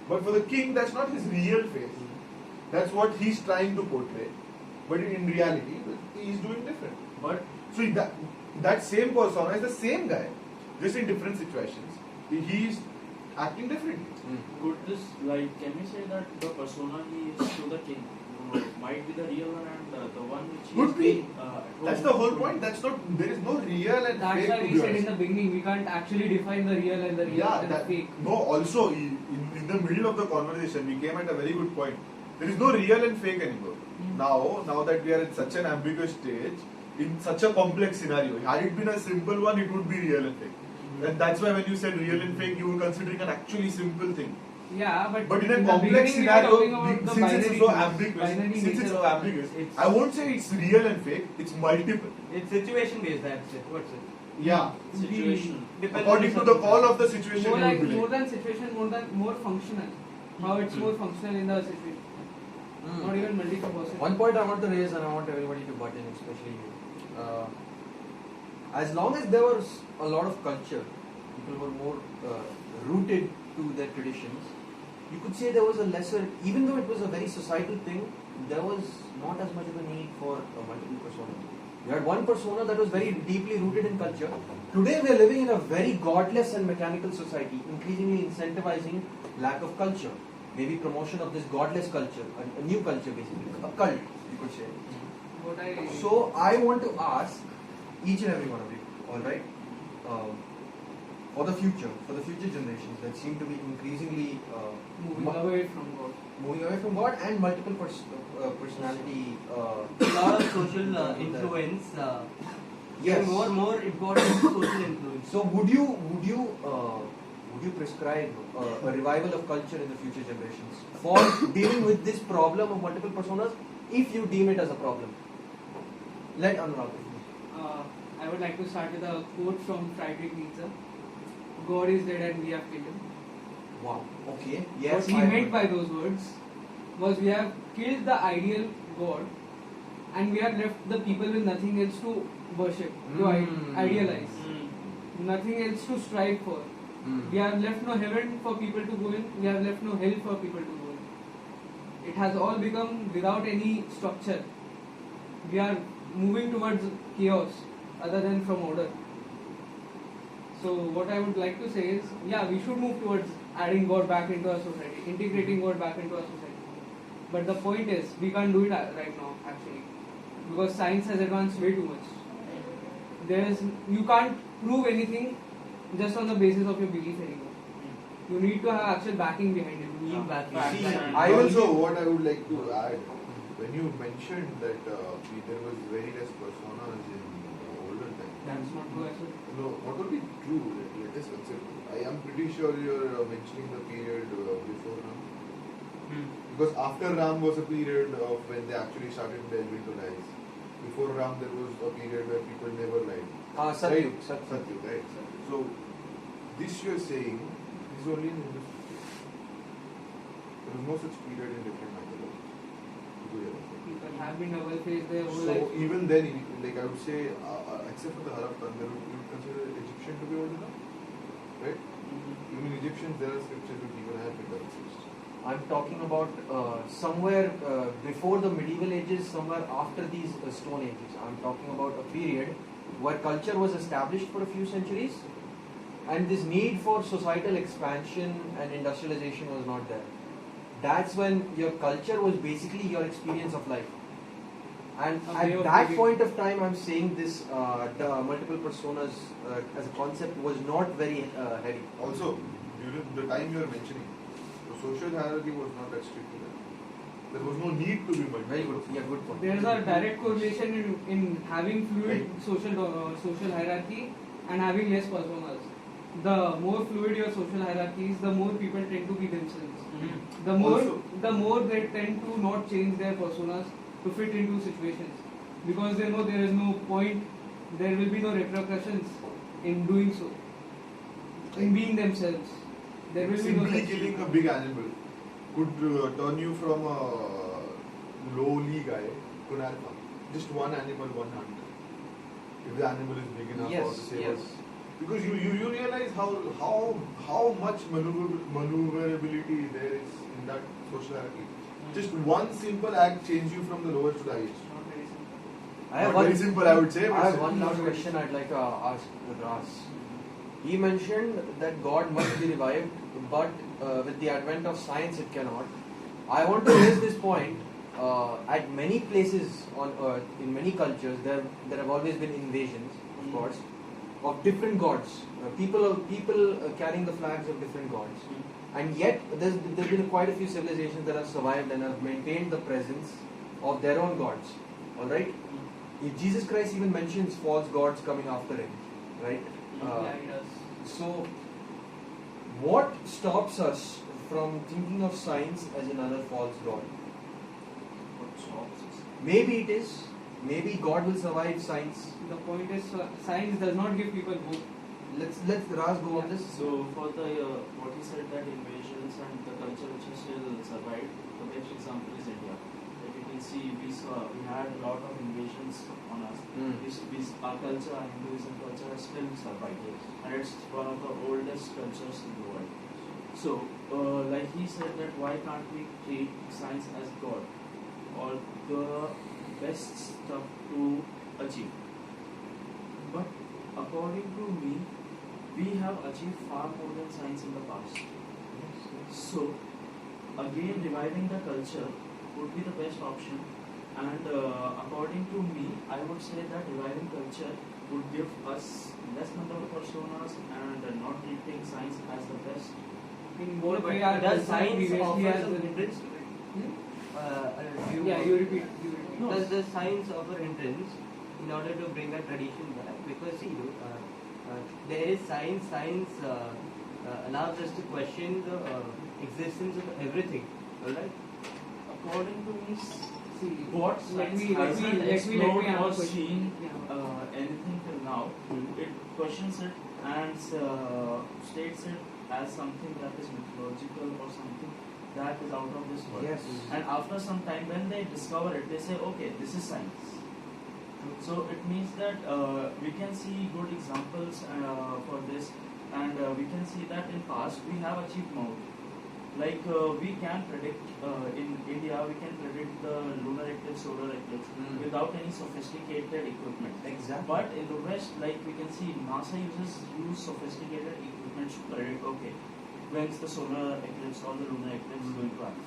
But for the king, that's not his real face. That's what he's trying to portray. But in reality, he's doing different. But So that same persona is the same guy, just in different situations. He's acting differently. could this, like, can we say that the persona he is to the king, might be the real one and the one which Could is be. being, at That's home the whole could point. be. That's not. There is no real and That's fake. why to we be said in honest. the beginning we can't actually define the real and the real Yeah, and the that, fake. no, also in the middle of the conversation, we came at a very good point. There is no real and fake anymore. Now that we are at such an ambiguous stage, in such a complex scenario, had it been a simple one, it would be real and fake. And that's why when you said real and fake, you were considering an actually simple thing. Yeah, But in a the complex beginning we were scenario, talking about the since it's binary so things, ambiguous, binary since it's nature so of- ambiguous, It's- I won't say it's real and fake. It's multiple. It's situation based, that's it. What's it? Yeah. Situation. Depends According on to the call of the situation, more you like would more believe. than situation, more functional. How it's more functional in the situation. Not even multi-purpose. One point I want to raise, and I want everybody to butt in, especially you. As long as there was a lot of culture, people were more rooted to their traditions. You could say there was a lesser, even though it was a very societal thing, there was not as much of a need for a multiple persona. You had one persona that was very deeply rooted in culture. Today we are living in a very godless and mechanical society, increasingly incentivizing lack of culture. Maybe promotion of this godless culture, a new culture basically, a cult, you could say. What I So I want to ask each and every one of you, alright, for the future generations that seem to be increasingly moving away from God. moving away from God and multiple personality. A lot of social influence. Yes. More important social influence. So would you prescribe a revival of culture in the future generations for dealing with this problem of multiple personas if you deem it as a problem? Let Anurag. I would like to start with a quote from Friedrich Nietzsche. God is dead and we have killed him. Wow. Okay. Yes. What he meant by those words was we have killed the ideal God and we have left the people with nothing else to worship, to idealize, nothing else to strive for. We have left no heaven for people to go in, we have left no hell for people to go in. It has all become without any structure. We are moving towards chaos other than from order. So what I would like to say is, yeah, we should move towards adding God back into our society, integrating God back into our society. But the point is, we can't do it right now actually, because science has advanced way too much. You can't prove anything just on the basis of your belief anymore. You need to have actual backing behind it. See, I also, what I would like to add, when you mentioned that there was very less personas in older times. That's not true as well. No, what would be true? Let us consider. I am pretty sure you're mentioning the period before Ram. Because after Ram was a period of when they actually started delving into lies. Before Ram, there was a period where people never lied. Satyug. Satyug, right? So, this you're saying is only in Hindu. There was no such period in different mythologies. People have been double-faced their whole So life. even then, like I would say, except for the Harappan, you would consider Egyptian to be old enough, right? Even Egyptians, there are scriptures which even have been double-faced. I'm talking about somewhere before the medieval ages, somewhere after these stone ages. I'm talking about a period where culture was established for a few centuries and this need for societal expansion and industrialization was not there. That's when your culture was basically your experience of life. And A way at of that living. point of time, I'm saying this, the multiple personas as a concept was not very heavy. Also, during the time you are mentioning, the social hierarchy was not that strict. There was no need to be multiple. Very good. Yeah, good point. There is a direct correlation in having fluid social hierarchy and having less personas. The more fluid your social hierarchy is, the more people tend to be themselves. The more they tend to not change their personas to fit into situations, because they know there is no point, there will be no repercussions in doing so, in being themselves. There will be no Simply such killing thing. a big animal could turn you from a lowly guy to an alpha. Just one animal, one hunter. If the animal is big enough or the same. Because you realize how much maneuverability there is in that social hierarchy. Just one simple act changes you from the lowest to the highest. Not very simple. I have Not very simple, I would say. I but have simple. one last question I'd like to ask Ras. He mentioned that God must be revived, but with the advent of science it cannot. I want to raise this point. at many places on earth, in many cultures, there have always been invasions, of course, of different gods. People carrying the flags of different gods. And yet, there's been quite a few civilizations that have survived and have maintained the presence of their own gods. Alright? Jesus Christ even mentions false gods coming after him. Right? Yeah, he does. So, what stops us from thinking of science as another false god? What stops us? Maybe it is. Maybe God will survive science. The point is, science does not give people hope. Let's Raz go on this. So for the what he said, that invasions and the culture which has still survived, the best example is India. Like you can see, we had a lot of invasions on us. Our culture, our Hinduism culture has still survived, and it's one of the oldest cultures in the world. So, like he said, that why can't we treat science as God or the best stuff to achieve? But according to me, we have achieved far more than science in the past. So, again, reviving the culture would be the best option. And according to me, I would say that reviving culture would give us less number of personas and not treating science as the best. In what way But are does science offer as some a hindrance? Yeah, you repeat. No. Does the science offer hindrance in order to bring a tradition back? Because see, there is science. Science allows us to question the existence of everything. Alright? According to me, See, what let science me hasn't explored have a or question. seen Yeah. anything till now, it questions it and states it as something that is mythological or something that is out of this world. Yes. And after some time, when they discover it, they say, okay, this is science. So it means that we can see good examples for this, and we can see that in past we have achieved more. Like we can predict in India, we can predict the lunar eclipse, solar eclipse without any sophisticated equipment. Exactly. But in the West, like we can see, NASA use sophisticated equipment to predict, okay, when's the solar eclipse or the lunar eclipse going to happen.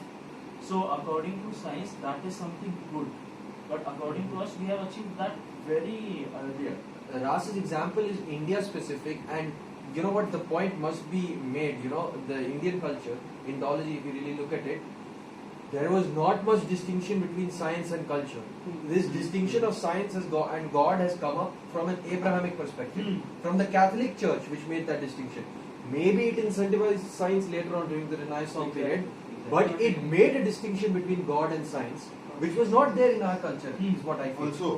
So according to science, that is something good. But according to us, we have achieved that very earlier. Ras's example is India specific, and you know what, the point must be made. You know, the Indian culture, Indology, if you really look at it, there was not much distinction between science and culture. This distinction of science and God has come up from an Abrahamic perspective, from the Catholic Church, which made that distinction. Maybe it incentivized science later on during the Renaissance period, but it made a distinction between God and science, which was not there in our culture, is what I feel. Also,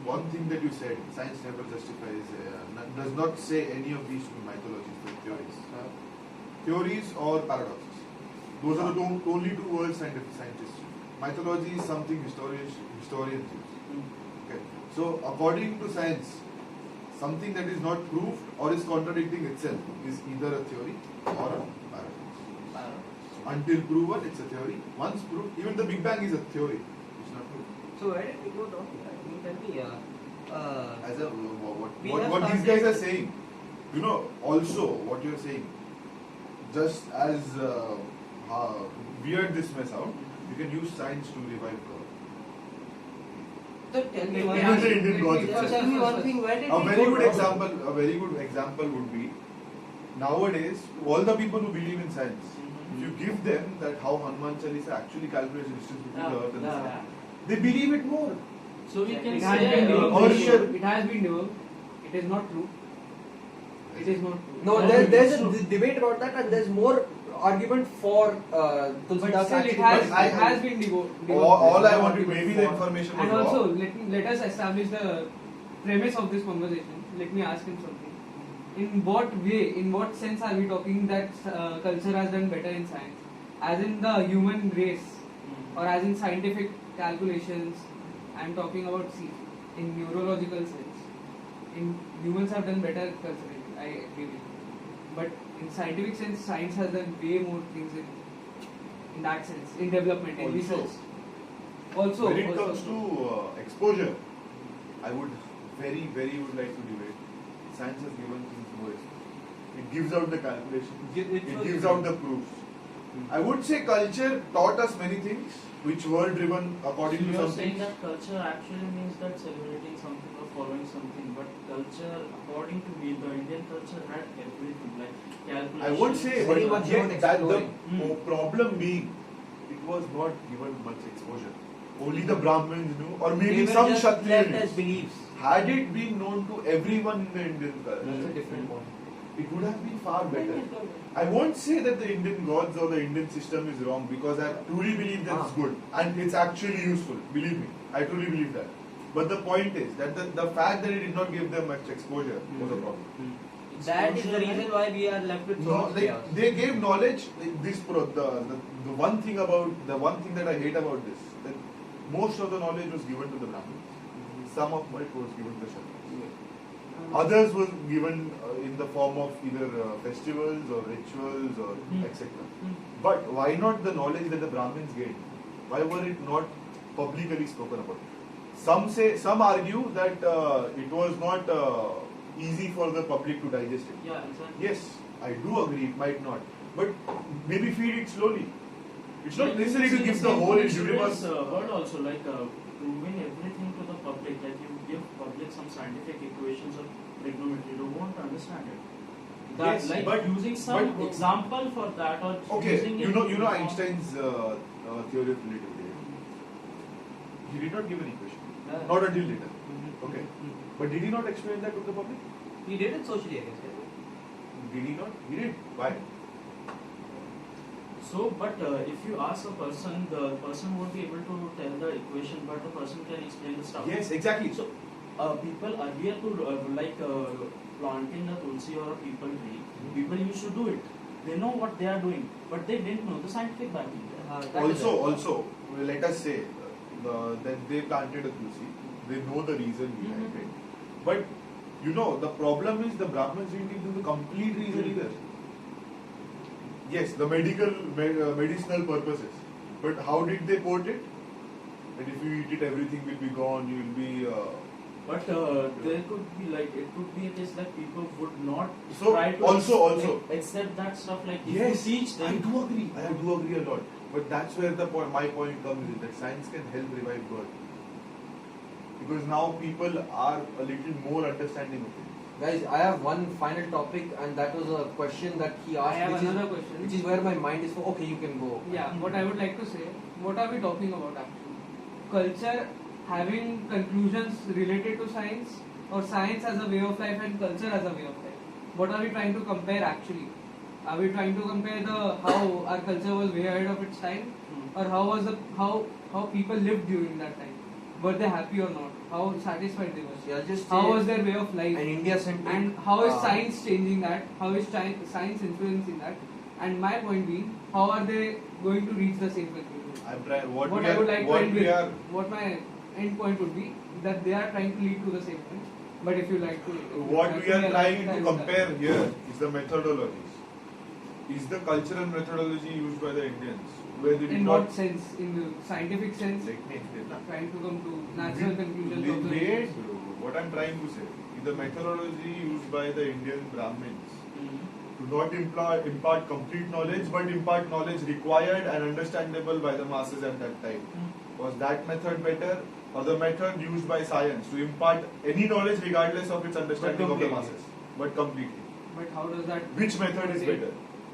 one thing that you said, science never justifies, does not say any of these to be mythologies, but theories. Theories or paradoxes. Those are the only two words scientists use. Mythology is something historians use. Okay. So, according to science, something that is not proved or is contradicting itself is either a theory or a paradox. Until proven, it's a theory. Once proved, even the Big Bang is a theory. It's not proved. So where did we go wrong? Can you tell me? As a, We have what these started- guys are saying, you know, also what you're saying, just as weird this may sound, you can use science to revive God. So tell me Let one me Even ask the you- Indian let gods me- itself. Tell me one thing. Where did A we very go good wrong? example. A very good example would be nowadays all the people who believe in science. If you give them that how Hanuman Chalisa actually calculates the distance between the earth and the sun, they believe it more. So we can It has say been debunked. earlier- It has been debunked. It is not true. It is not true. No, Yeah, there's so- a debate about that, and there's more argument for But Tulsidas still, actually. it I- has been debunked. All I wanted, maybe the information was And also, wrong. let us establish the premise of this conversation. Let me ask him something. In what way, in what sense are we talking that culture has done better in science? As in the human race, or as in scientific calculations? I'm talking about, see, in neurological sense. In humans have done better culturally, I agree with you. But in scientific sense, science has done way more things in that sense, in development, in Also- research. Also, when it also- comes to exposure, I would would like to debate. Science has given things more exposure. It gives out the calculation. It gives out the proofs. I would say culture taught us many things which were driven according to You're some saying things. that culture actually means that celebrating something or following something, but culture, according to me, the Indian culture had everything like calculation. I won't say, Very but much yet about that the exploring. problem being, it was not given much exposure. Only the Brahmins knew, or maybe They were some just Kshatriya left as knew. beliefs. Had it been known to everyone in the Indian That's a culture, different point. it would have been far better. I won't say that the Indian gods or the Indian system is wrong because I truly believe that it's good and it's actually useful. Believe me, I truly believe that. But the point is that the fact that it did not give them much exposure was a problem. That is the reason why we are left with so No, much chaos. they gave knowledge. Like the one thing that I hate about this, that most of the knowledge was given to the Brahmins. Some of it was given to the Kshatriyas. Others was given in the form of either festivals or rituals or etc. But why not the knowledge that the Brahmins gained? Why were it not publicly spoken about? Some argue that it was not easy for the public to digest it. Yeah, exactly. Yes, I do agree, it might not. But maybe feed it slowly. It's not necessary to give the whole universe. Word also like proving everything to the public. Like you give public some scientific equations of trigonometry, they won't understand it. That, Yes, like but- using some but- example for that or Okay, using you it know in the form- Einstein's theory of relativity. He did not give an equation. Yeah. Not until later. Okay. But did he not explain that to the public? He did it socially, I guess. Did he not? He did. Why? So, but if you ask a person, the person won't be able to tell the equation, but the person can explain the stuff. Yes, exactly. So, people earlier to planting a tulsi or a people tree, people used to do it. They know what they are doing, but they didn't know the scientific backing. Also, let us say that they planted a tulsi. They know the reason behind it. But the problem is the Brahmins didn't give them the complete reason either. Yes, the medicinal purposes. But how did they quote it? That if you eat it, everything will be gone. You will be. But there could be it could be a case like people would not So, try to also. accept that stuff. Like if Yes, you teach I them. do agree. I do agree a lot. But that's where my point comes in, that science can help revive birth. Because now people are a little more understanding of it. Guys, I have one final topic, and that was a question that he asked. I have which another is, question. Which is where my mind is for. Okay, you can go. Yeah, what I would like to say, what are we talking about actually? Culture having conclusions related to science, or science as a way of life and culture as a way of life? What are we trying to compare actually? Are we trying to compare how our culture was way ahead of its time, or how people lived during that time? Were they happy or not? How satisfied they were? See, I'll just How say was their way of life? an India-centric. And how is science changing that? How is science influencing that? And my point being, how are they going to reach the same conclusion? I'm trying. What I would like to end with, what my end point would be, that they are trying to lead to the same point. But if you like to, What we are trying I to will compare here is the methodologies. Is the cultural methodology used by the Indians? Where they did in not. what sense? In the scientific sense? Let me explain. Trying to come to natural conclusions of the Wait, bro. What I'm trying to say is the methodology used by the Indian Brahmins to not impart complete knowledge, but impart knowledge required and understandable by the masses at that time. Was that method better, or the method used by science to impart any knowledge regardless of its understanding of the masses, but completely? But how does that? Which method is better?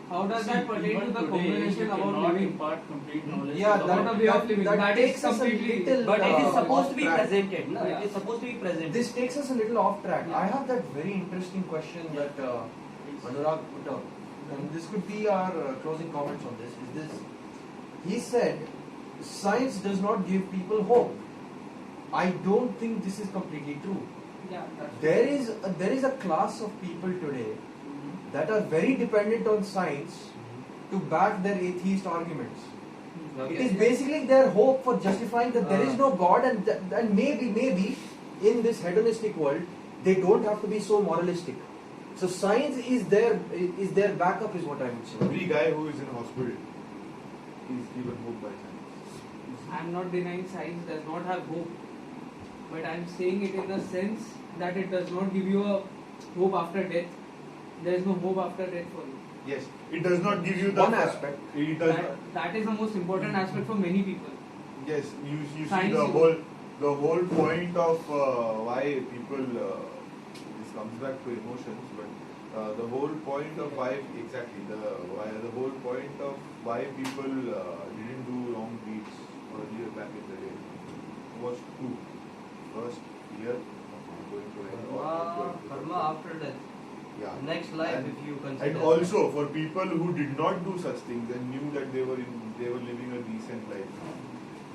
How does that pertain to the conversation about not living? impart complete knowledge. Yeah, to the What a way of living. That is takes us a completely. little, But it is uh, supposed to be off track. presented. No? Yeah. It is supposed to be presented. This takes us a little off track. Yeah. I have that very interesting question that Anurag put up. And this could be our closing comments on this. Is this? He said, science does not give people hope. I don't think this is completely true. Yeah, that's There is a class of people today that are very dependent on science to back their atheist arguments. It is basically their hope for justifying that there is no God, and maybe in this hedonistic world they don't have to be so moralistic. So science is their backup, is what I would say. Every guy who is in hospital is given hope by science. I'm not denying science does not have hope, but I'm saying it in the sense that it does not give you a hope after death. There is no hope after death for you. Yes, it does not give you the One aspect. It does not. That is the most important aspect for many people. Yes, you see Science the whole point of why people this comes back to emotions, but the whole point of why the whole point of why people didn't do wrong deeds earlier back in the day was two. First, fear of going to hell or not going to Karma hell. after death. Yeah. Next life, And- if you consider. And also for people who did not do such things and knew that they were living a decent life,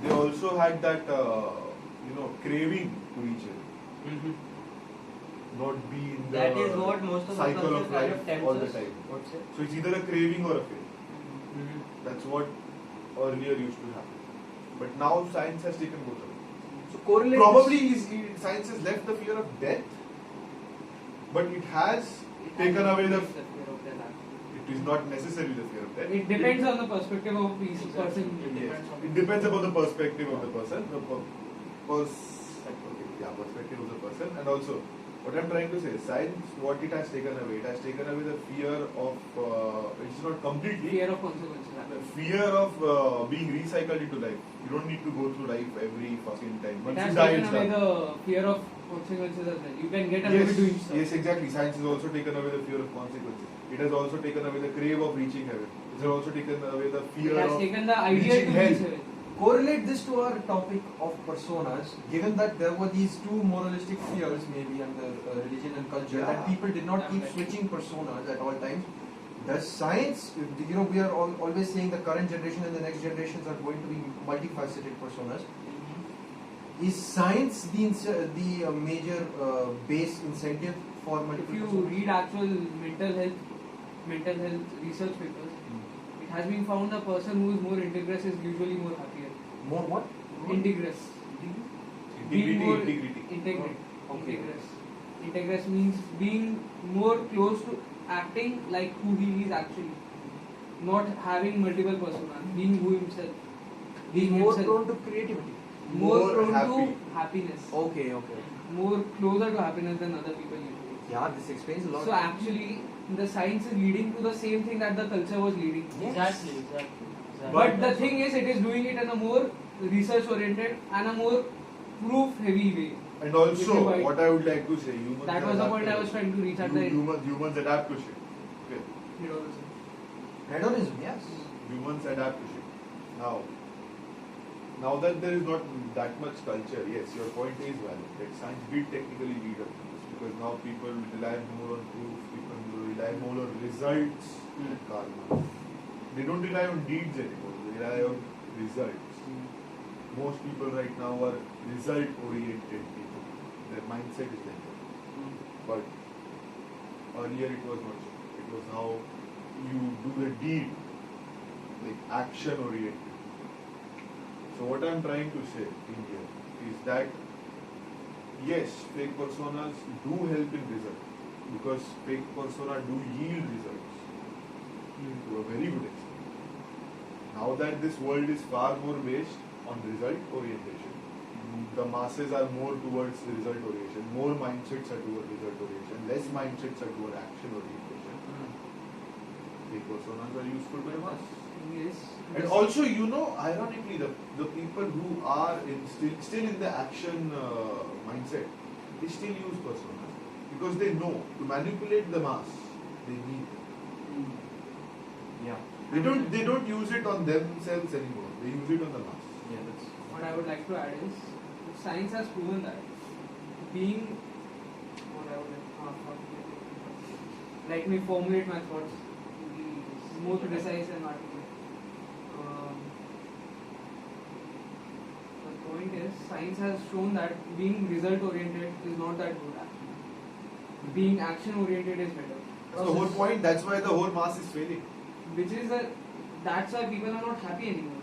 they also had that craving to each other, not be in the That is what most of the cycle of culture kind life of tempts all the us. time. What's it? So it's either a craving or a fear. That's what earlier used to happen. But now science has taken both of them. So correlate. Probably science has left the fear of death, but it has taken away the. fear of death, actually. It is not necessarily the fear of death. It depends on the perspective of each person. Yes. It depends upon the perspective of the person, perspective of the person, and also what I'm trying to say, science, what it has taken away the fear of, it's not completely, Fear of consequences. the fear of being recycled into life. You don't need to go through life every fucking time. It Once has you die, taken it's away done. the fear of consequences as well. You can get away with doing stuff. Yes, exactly. Science has also taken away the fear of consequences. It has also taken away the crave of reaching heaven. It has also taken away the fear It has of taken the idea reaching to hell. reach heaven. Correlate this to our topic of personas, given that there were these two moralistic fears maybe under religion and culture, that people did not keep switching personas at all times. Does science, we are always saying the current generation and the next generations are going to be multifaceted personas. Is science the major base incentive for If multiple you personas? read actual mental health research papers, it has been found the person who is more integrous is usually more happier. More what? Integrous. Integrity, Being more integrity. Okay. Integrous means being more close to acting like who he is actually. Not having multiple personas, being who himself. Being More himself. prone to creativity. More prone happy. to happiness. Okay. More closer to happiness than other people usually. Yeah, this explains a lot. So actually, the science is leading to the same thing that the culture was leading to. Exactly. But the thing is, it is doing it in a more research-oriented and a more proof-heavy way. And If also, you buy- what I would like to say, humans That was the point I was trying to reach at the end. Humans adapt to shit. Okay. Hedonism, yes. Humans adapt to shit. Now that there is not that much culture, yes, your point is valid. That science did technically lead up to this because now people rely more on proof, people rely more on results and karma. They don't rely on deeds anymore, they rely on results. Most people right now are result oriented people. Their mindset is like that. But earlier it was not so. It was how you do the deed, like action oriented. So what I'm trying to say in here is that yes, fake personas do help in results because fake persona do yield results to a very good extent. Now that this world is far more based on result orientation, the masses are more towards the result orientation, more mindsets are towards result orientation, less mindsets are towards action orientation. Fake personas are useful to the mass. Yes. And also, ironically, the people who are still in the action mindset, they still use personas because they know to manipulate the mass, they need them. Yeah. They don't use it on themselves anymore. They use it on the mass. Yeah, that's. What I would like to add is, science has proven that being, let me formulate my thoughts to be more precise and articulate. The point is, science has shown that being result oriented is not that good actually. Being action oriented is better. That's the whole point. That's why the whole mass is failing. Which is that's why people are not happy anymore.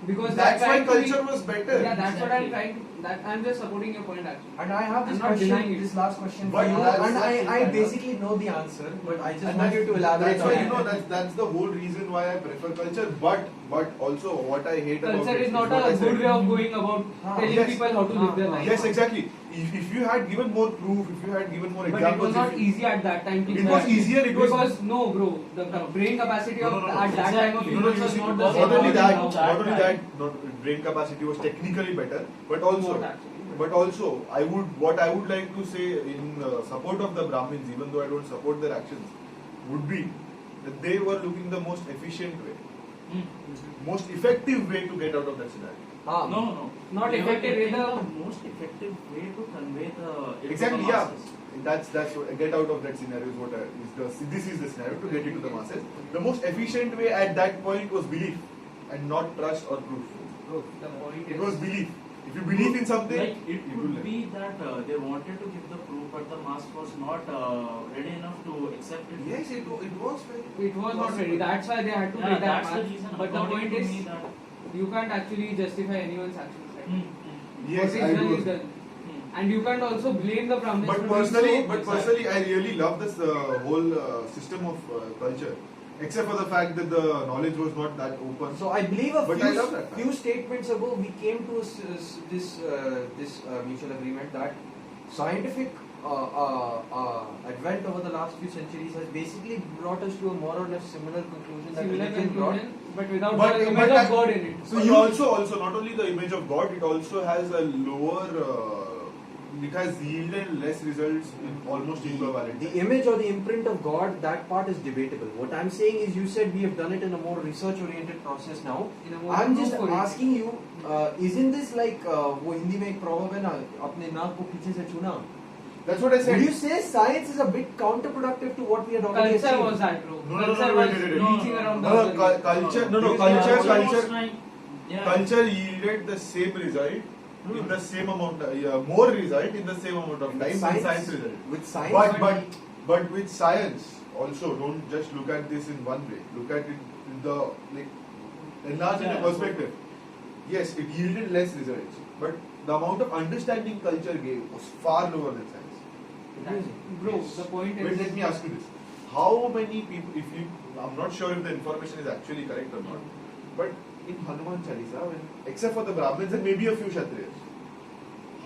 Because That's they're why trying to culture was better. Yeah, that's what I'm Exactly. trying. that I'm just supporting your point actually. And I have this I'm not denying question, it. this last question for But you, that's- and that's I it, basically know the answer, but I just And want you to elaborate that's on why, it. you know, that's the whole reason why I prefer culture. But also what I hate about Culture it is not what I a said. good way of going about telling Yes. people how to live their life. Yes, exactly. If you had given more proof, if you had given more But examples, it was not if you- easy at that time to It say was that. easier, it was- because no bro, the brain capacity No, of no, no, at that time of exactly. humans you was see, not the not same. only as that, now. not only that, brain capacity was technically better, but also, Not actually. but also, what I would like to say in support of the Brahmins, even though I don't support their actions, would be that they were looking the most efficient way, most effective way to get out of that scenario. No. Not They were effective getting either. the most effective way to convey the Exactly, to the yeah. masses. That's what, get out of that scenario is what this is the scenario to get into the masses. The most efficient way at that point was belief and not trust or proof. The point It is, was belief. If you believe in something, Like it you will could learn. be that they wanted to give the proof, but the mass was not ready enough to accept it. Yes, it was very. it was not ready. That's why they had to Yeah, make that that's the path. reason. But the according point to is, me, that you can't actually justify anyone's actions. Right? Yes, what I is done do. is done. And you can't also blame the Brahmins. But for being personally, so but bizarre. personally, I really love this whole system of culture, except for the fact that the knowledge was not that open. So I believe a But I love that. few statements ago we came to this mutual agreement that scientific advent over the last few centuries has basically brought us to a more or less similar conclusion that Similar religion brought. conclusion, but without But- the but image I- of God in it. So you also not only the image of God, it also has a lower. It has yielded less results in almost equivalent. The image or the imprint of God, that part is debatable. What I'm saying is, you said we have done it in a more research-oriented process now. In a more I'm just proof-oriented. asking you, isn't this like वो हिंदी में एक proverb है ना, अपने नाक को पीछे से छूना? That's what I said. Would you say science is a bit counterproductive to what we had already Culture achieved? was that, bro. No, no, Culture no, was wait. reaching around the No, other way. culture. No, Culture was culture. trying- yeah. Culture yielded the same result in the same amount, more result in the same amount of time than science result. With science, But with science also, don't just look at this in one way. Look at it in the enlarge in Yeah. the perspective. Yes, it yielded less results, but the amount of understanding culture gave was far lower than science. Bro, Yes. the point Wait, is. let me ask you this: how many people? I'm not sure if the information is actually correct or not, but in Hanuman Chalisa, except for the Brahmins and maybe a few Kshatriyas,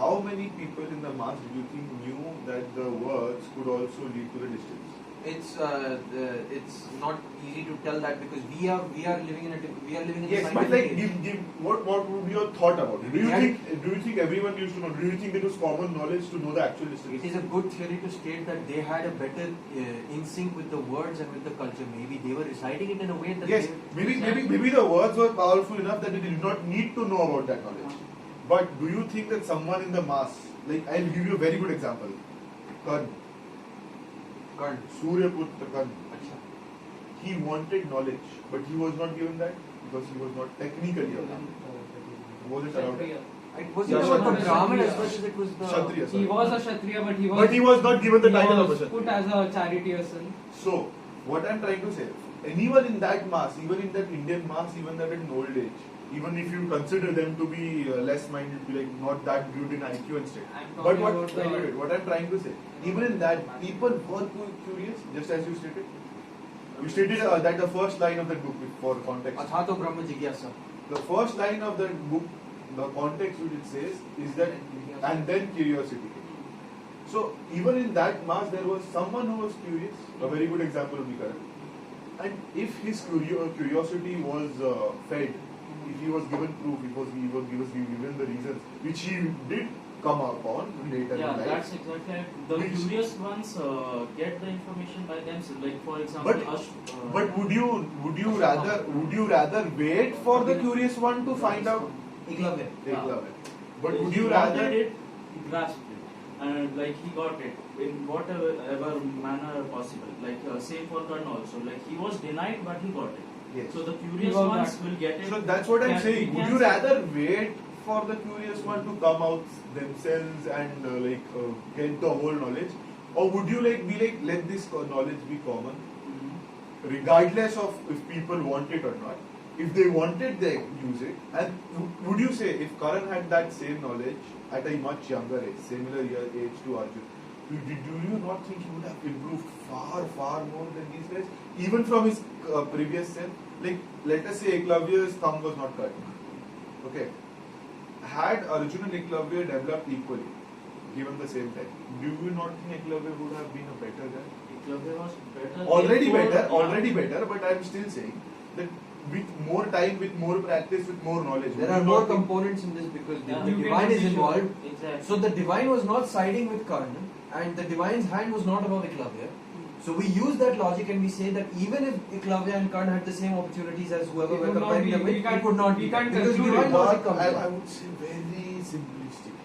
how many people in the mass do you think knew that the words could also lead to the distance? it's not easy to tell that because we are living in a Yes, but like, what would be your thought about it? Do you think everyone used to know? Do you think it was common knowledge to know the actual distance? It is a good theory to state that they had a better in sync with the words and with the culture. Maybe they were reciting it in a way that Yes, maybe the words were powerful enough that they did not need to know about that knowledge. But do you think that someone in the mass, like I'll give you a very good example, Karn, Suryaputra Karn, he wanted knowledge, but he was not given that because he was not technically allowed. Was it allowed? Kshatriya. it was Yeah, not the Kshatriya. Brahmin as much as it was the Kshatriya, He sorry. was a Kshatriya, But he was not given the title of a was put Kshatriya. as a charity person. So, what I'm trying to say, anyone in that mass, even in that Indian mass, even that in old age, even if you consider them to be less minded, be like not that good in IQ and stuff. I'm But talking what, about the- what I'm trying to say, even in that, people were curious, just as you stated. You stated that the first line of that book, for context. Athato Brahma Jigyasa. The first line of that book, the context which it says, is that, and then curiosity. So, even in that mass, there was someone who was curious. A very good example would be Karan. And if his curiosity was fed, if he was given proof, he was given the reasons, which he did come upon later Yeah, in life. that's exactly it. The Which- curious ones get the information by themselves. Like for example, But would you rather wait for the curious one to find out? Eklavya. But would he you wanted rather? it, he grasped it, and like he got it in whatever manner possible. Like same for Karna also. Like he was denied, but he got it. Yes. So the curious got ones that. will get it. So that's what I'm Can- saying. we Would can you say- rather wait for the curious one to come out themselves and get the whole knowledge, or would you let this knowledge be common, Mhm. regardless of if people want it or not? If they wanted, they use it. And would you say if Karan had that same knowledge at a much younger age, similar age to Arjun, do you not think he would have improved far, far more than these guys? Even from his previous self? Like, let us say Eklavya's thumb was not cut. Okay. Had Arjun and Eklavya developed equally, given the same time, do you not think Eklavya would have been a better guy? Eklavya was better. Already better, but I'm still saying that with more time, with more practice, with more knowledge. There are more components in this because the You divine can is be involved. Exactly. So the divine was not siding with Karna, and the divine's hand was not above Eklavya. So we use that logic and we say that even if Eklavya and Karna had the same opportunities as whoever It we're would not comparing be- them with, we can't- it would not we be. can't Because conclude divine it. logic comes I in. would say very simplistic.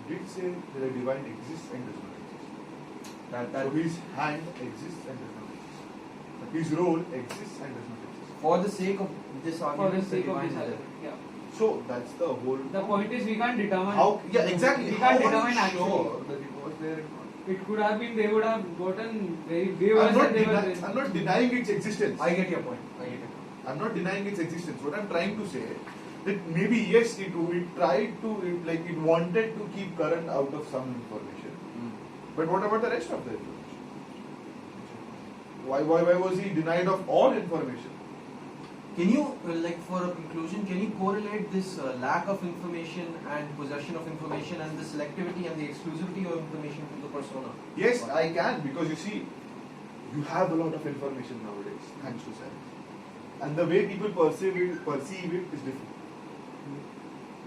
Did say that a divine exists and does not exist. So his hand exists and does not exist. His role exists and does not exist. For the sake of this For argument, the sake of divine this is there. argument, yeah. So that's the whole. The point is we can't determine. How? Yeah, exactly. We How can't are determine you actually. sure that it was there and not? It could have been they would have gotten very. They were said they were. I'm not denying its existence. I get your point. I get it. I'm not denying its existence. What I'm trying to say that maybe yes, it tried to it wanted to keep Karan out of some information. But what about the rest of the information? Why was he denied of all information? Can you, for a conclusion, can you correlate this lack of information and possession of information and the selectivity and the exclusivity of information to the persona? Yes, I can, because you see, you have a lot of information nowadays, thanks to science. And the way people perceive it is different.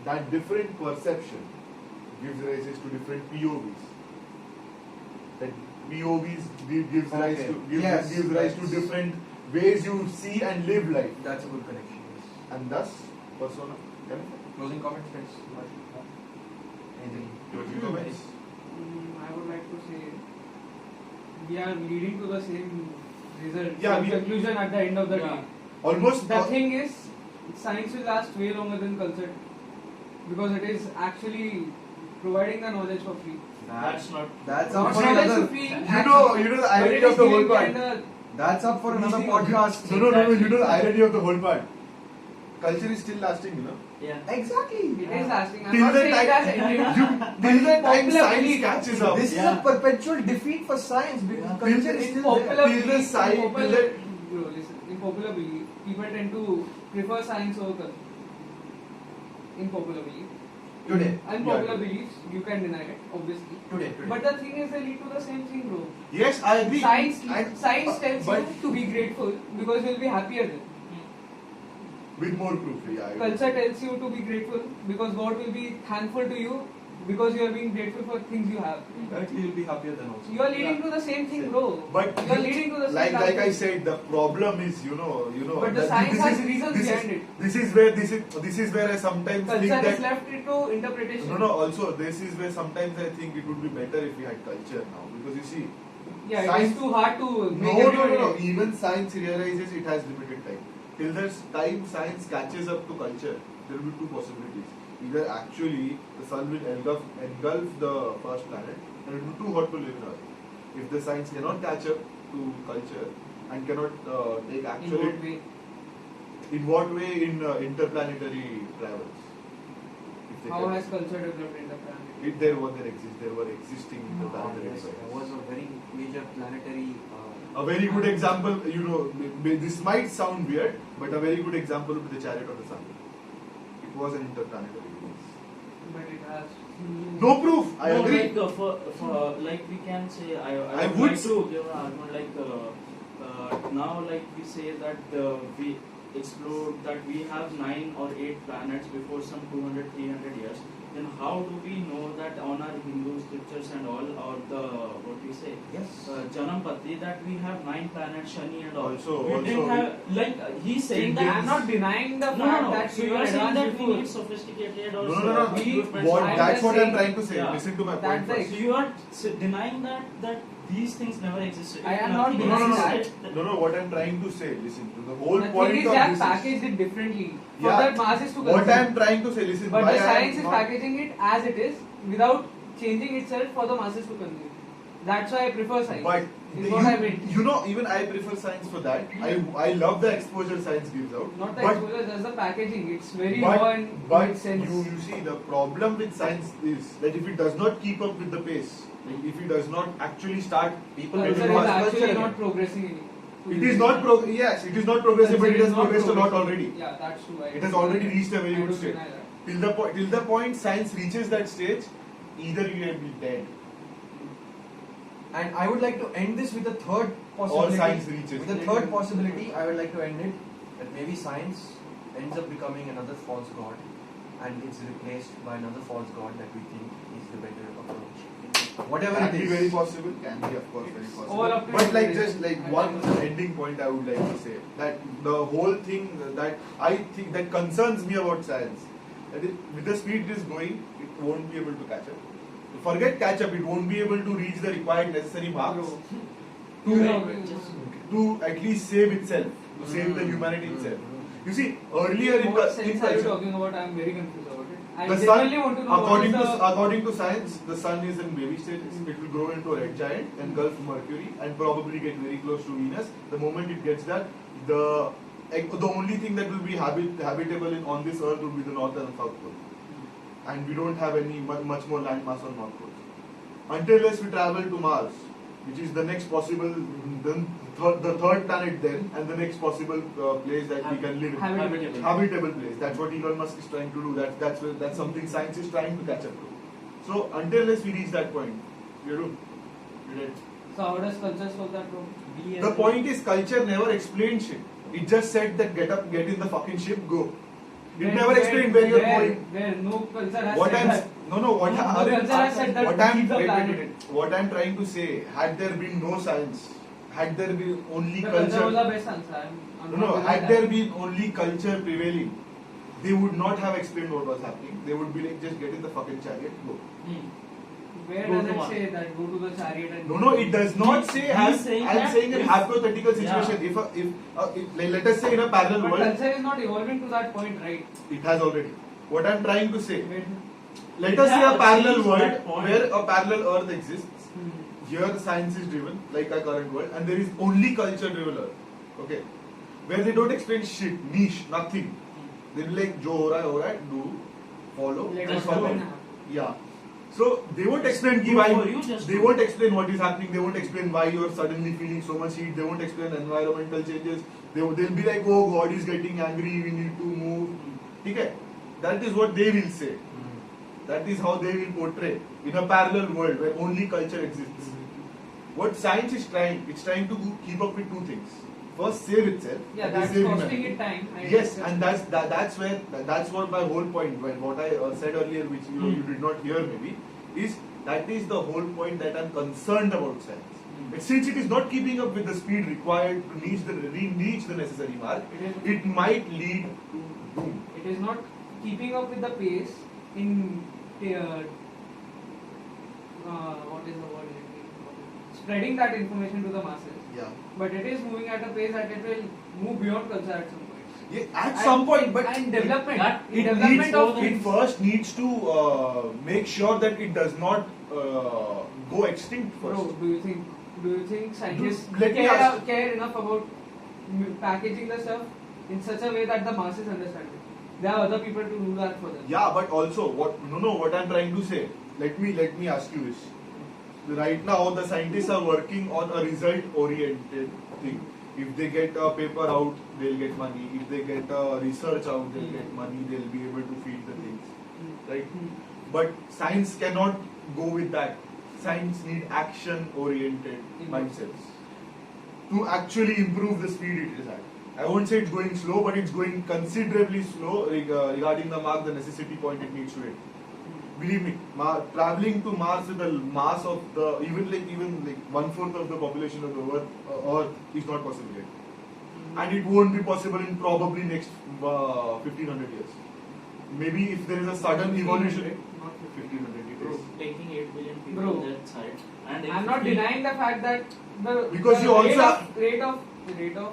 That different perception gives rise to different POVs. That POVs gives rise to different ways you see and live life. That's a good connection. Yes. And thus, persona. Closing comments, friends? Anything? Closing comments? I would like to say we are leading to the same result, Yeah, same conclusion at the end of the Yeah. day. Almost. The thing is, science will last way longer than culture because it is actually providing the knowledge for free. That's not. That's Not up for knowledge another. for free. You know the irony of the whole part. That's up for another Easy. podcast. No, you know the irony of the whole part. Culture is still lasting, you know. Yeah. Exactly. It is lasting. I'm Till not the saying it has time, ended. till the time Popular science belief. catches up. This is a perpetual defeat for science because Yeah. culture is In still popular there. Till the belief, sci- in popular, till the- bro, listen, in popular belief, people tend to prefer science over culture. In popular belief. Today. Unpopular Yeah. beliefs, you can deny it, obviously. Today. But the thing is, they lead to the same thing, bro. Yes, I agree. Science tells but you to be grateful because you'll be happier then. with more proof, yeah. I agree. Culture tells you to be grateful because God will be thankful to you because you are being grateful for things you have. Directly you'll be happier than also. You are leading to the same thing, bro. But you are leading to the same like I conclusion. said, the problem is, you know. But the that science this has is- reasons this is- behind it. This is where I sometimes think Culture is that. left to interpretation. No. Also, this is where sometimes I think it would be better if we had culture now, because you see. Yeah, it Science- is too hard to make No. everybody. Even science realizes it has limited time. Till the time science catches up to culture, there will be two possibilities. Either actually the sun will engulf the first planet, and it will be too hot to live on Earth. If the science cannot catch up to culture and cannot take In actual, what way? in what way in interplanetary travels? If they How can. has culture developed in the planet? If there were existing interplanetary Yes, devices. there was a very major planetary. A very good example, this might sound weird, but a very good example would be the chariot of the sun. It was an interplanetary device. But it has. No proof, I No, agree. like for like we can say I would would like s- to give an argument like now like we say that we explored that we have 9 or 8 planets before some 200-300 years. Then how do we know that on our Hindu scriptures and all, or the what we say Yes. Janampati, that we have 9 planets, Shani and all. Also- we didn't also- have like he's saying that I'm not denying the no, fact no, that so we you were are saying advanced that we before. need sophisticated or No. equipment. I'm That's just what I'm saying- trying to say. Yeah. Listen to my That's point the first. So you are denying that these things never existed. I am Nothing not denying existed. No, what I'm trying to say, listen, to the whole The point thing is, of they have this packaged it differently for Yeah. that masses to what consume. I'm trying to say, listen, But why the I am science is not- packaging it as it is without changing itself for the masses to consume. That's why I prefer science. But is what I meant. you know, even I prefer science for that. I love the exposure science gives out. Not the but, exposure, just the packaging. It's very but, raw and but makes sense. you see, the problem with science is that if it does not keep up with the pace, like if it does not actually start, People Culture will is watch actually culture not again. progressing. it is not yes, it is not progressive, but it has progressed a lot already. Yeah, that's true. It has already reached a very I good don't state. deny that. Till the point science reaches that stage, either you will be dead And I would like to end this with a third possibility. or science reaches. With a third possibility, I would like to end it that maybe science ends up becoming another false god, and it's replaced by another false god that we think is the better approach. Whatever Can it be is. very possible, can be of course very All possible. up to But like you. just like one ending point I would like to say that the whole thing that I think that concerns me about science, that is, with the speed it is going, it won't be able to catch up. Forget catch up, it won't be able to reach the required necessary marks to at least save itself, to save the humanity itself. You see, earlier in What sense are you culture, talking about? I am very confused about it. I the genuinely sun, want to know what is the... according to science, the sun is in baby stages. It will grow into a red giant, engulf Mercury, and probably get very close to Venus. The moment it gets that, the only thing that will be habitable on this Earth will be the North and South Pole, and we don't have any much more land mass on North Pole. Until we travel to Mars, which is the next possible, the third planet then, and the next possible place that we can live in. Habitable place. That's what Elon Musk is trying to do. That's something science is trying to catch up to. So until we reach that point, we're doomed. We're dead. So how does culture solve that problem? The point is, culture never explained shit. It just said that get up, get in the fucking ship, go. It never explained where you're going. Where no culture has What said I'm that. what No I'm culture has said that what we I'm leave the wait, planet. wait. What I'm trying to say, had there been no science, had there been only The culture was the culture, best answer. I'm no, not no, denying had that. there been only culture prevailing, they would not have explained what was happening. They would be like, just get in the fucking chariot, go. Where Go does to it Mars. say that go to the chariot and... No, it does not say. He's saying I'm that saying an if- hypothetical situation. If like, let us say in a parallel But world, culture is not evolving to that point, right? it has already. What I'm trying to say, Where- let us say a Yeah, parallel achieved world that point. where a parallel Earth exists. Hmm. Here science is driven, like our current world, and there is only culture driven Earth. Okay, where they don't explain shit, niche, nothing. They'll be like, jo ho raha hai, do, follow, Let just what's follow. happening happen. Yeah. So they won't explain Do why. for you, just They do. won't explain what is happening. They won't explain why you are suddenly feeling so much heat. They won't explain environmental changes. They'll be like, oh, God is getting angry. We need to move. Okay, that is what they will say. That is how they will portray in a parallel world where only culture exists. What science is trying, it's trying to keep up with two things. First, save itself. Yeah, that is that's save costing humanity. it time. I Yes, understand. and that's what my whole point. What I said earlier, which you did not hear maybe, is that is the whole point that I'm concerned about science. But since it is not keeping up with the speed required to reach the necessary mark, it might lead to doom. It is not keeping up with the pace in what is the word? Spreading that information to the masses. Yeah. But it is moving at a pace that it will move beyond culture at some point. Yeah, at some point, but and development. it development needs of it things. first needs to make sure that it does not go extinct first. Bro, do you think scientists Let me ask- care enough about packaging the stuff in such a way that the masses understand it? There are other people to do that for them. Yeah, but also what I'm trying to say. Let me ask you this. Right now, the scientists are working on a result-oriented thing. If they get a paper out, they'll get money. If they get research out, they'll get money. They'll be able to feed the things, right? But science cannot go with that. Science need action-oriented mindsets to actually improve the speed it is at. I won't say it's going slow, but it's going considerably slow regarding the mark, the necessity point it needs to hit. Believe me, traveling to Mars with the mass of the even like 1/4 of the population of the Earth is not possible yet, and it won't be possible in probably next 1500 years. Maybe if there is a sudden evolution, Not 1500 Bro, years. taking 8 billion people Bro. on that side, and if I'm not 50 denying the fact that Because the you also rate of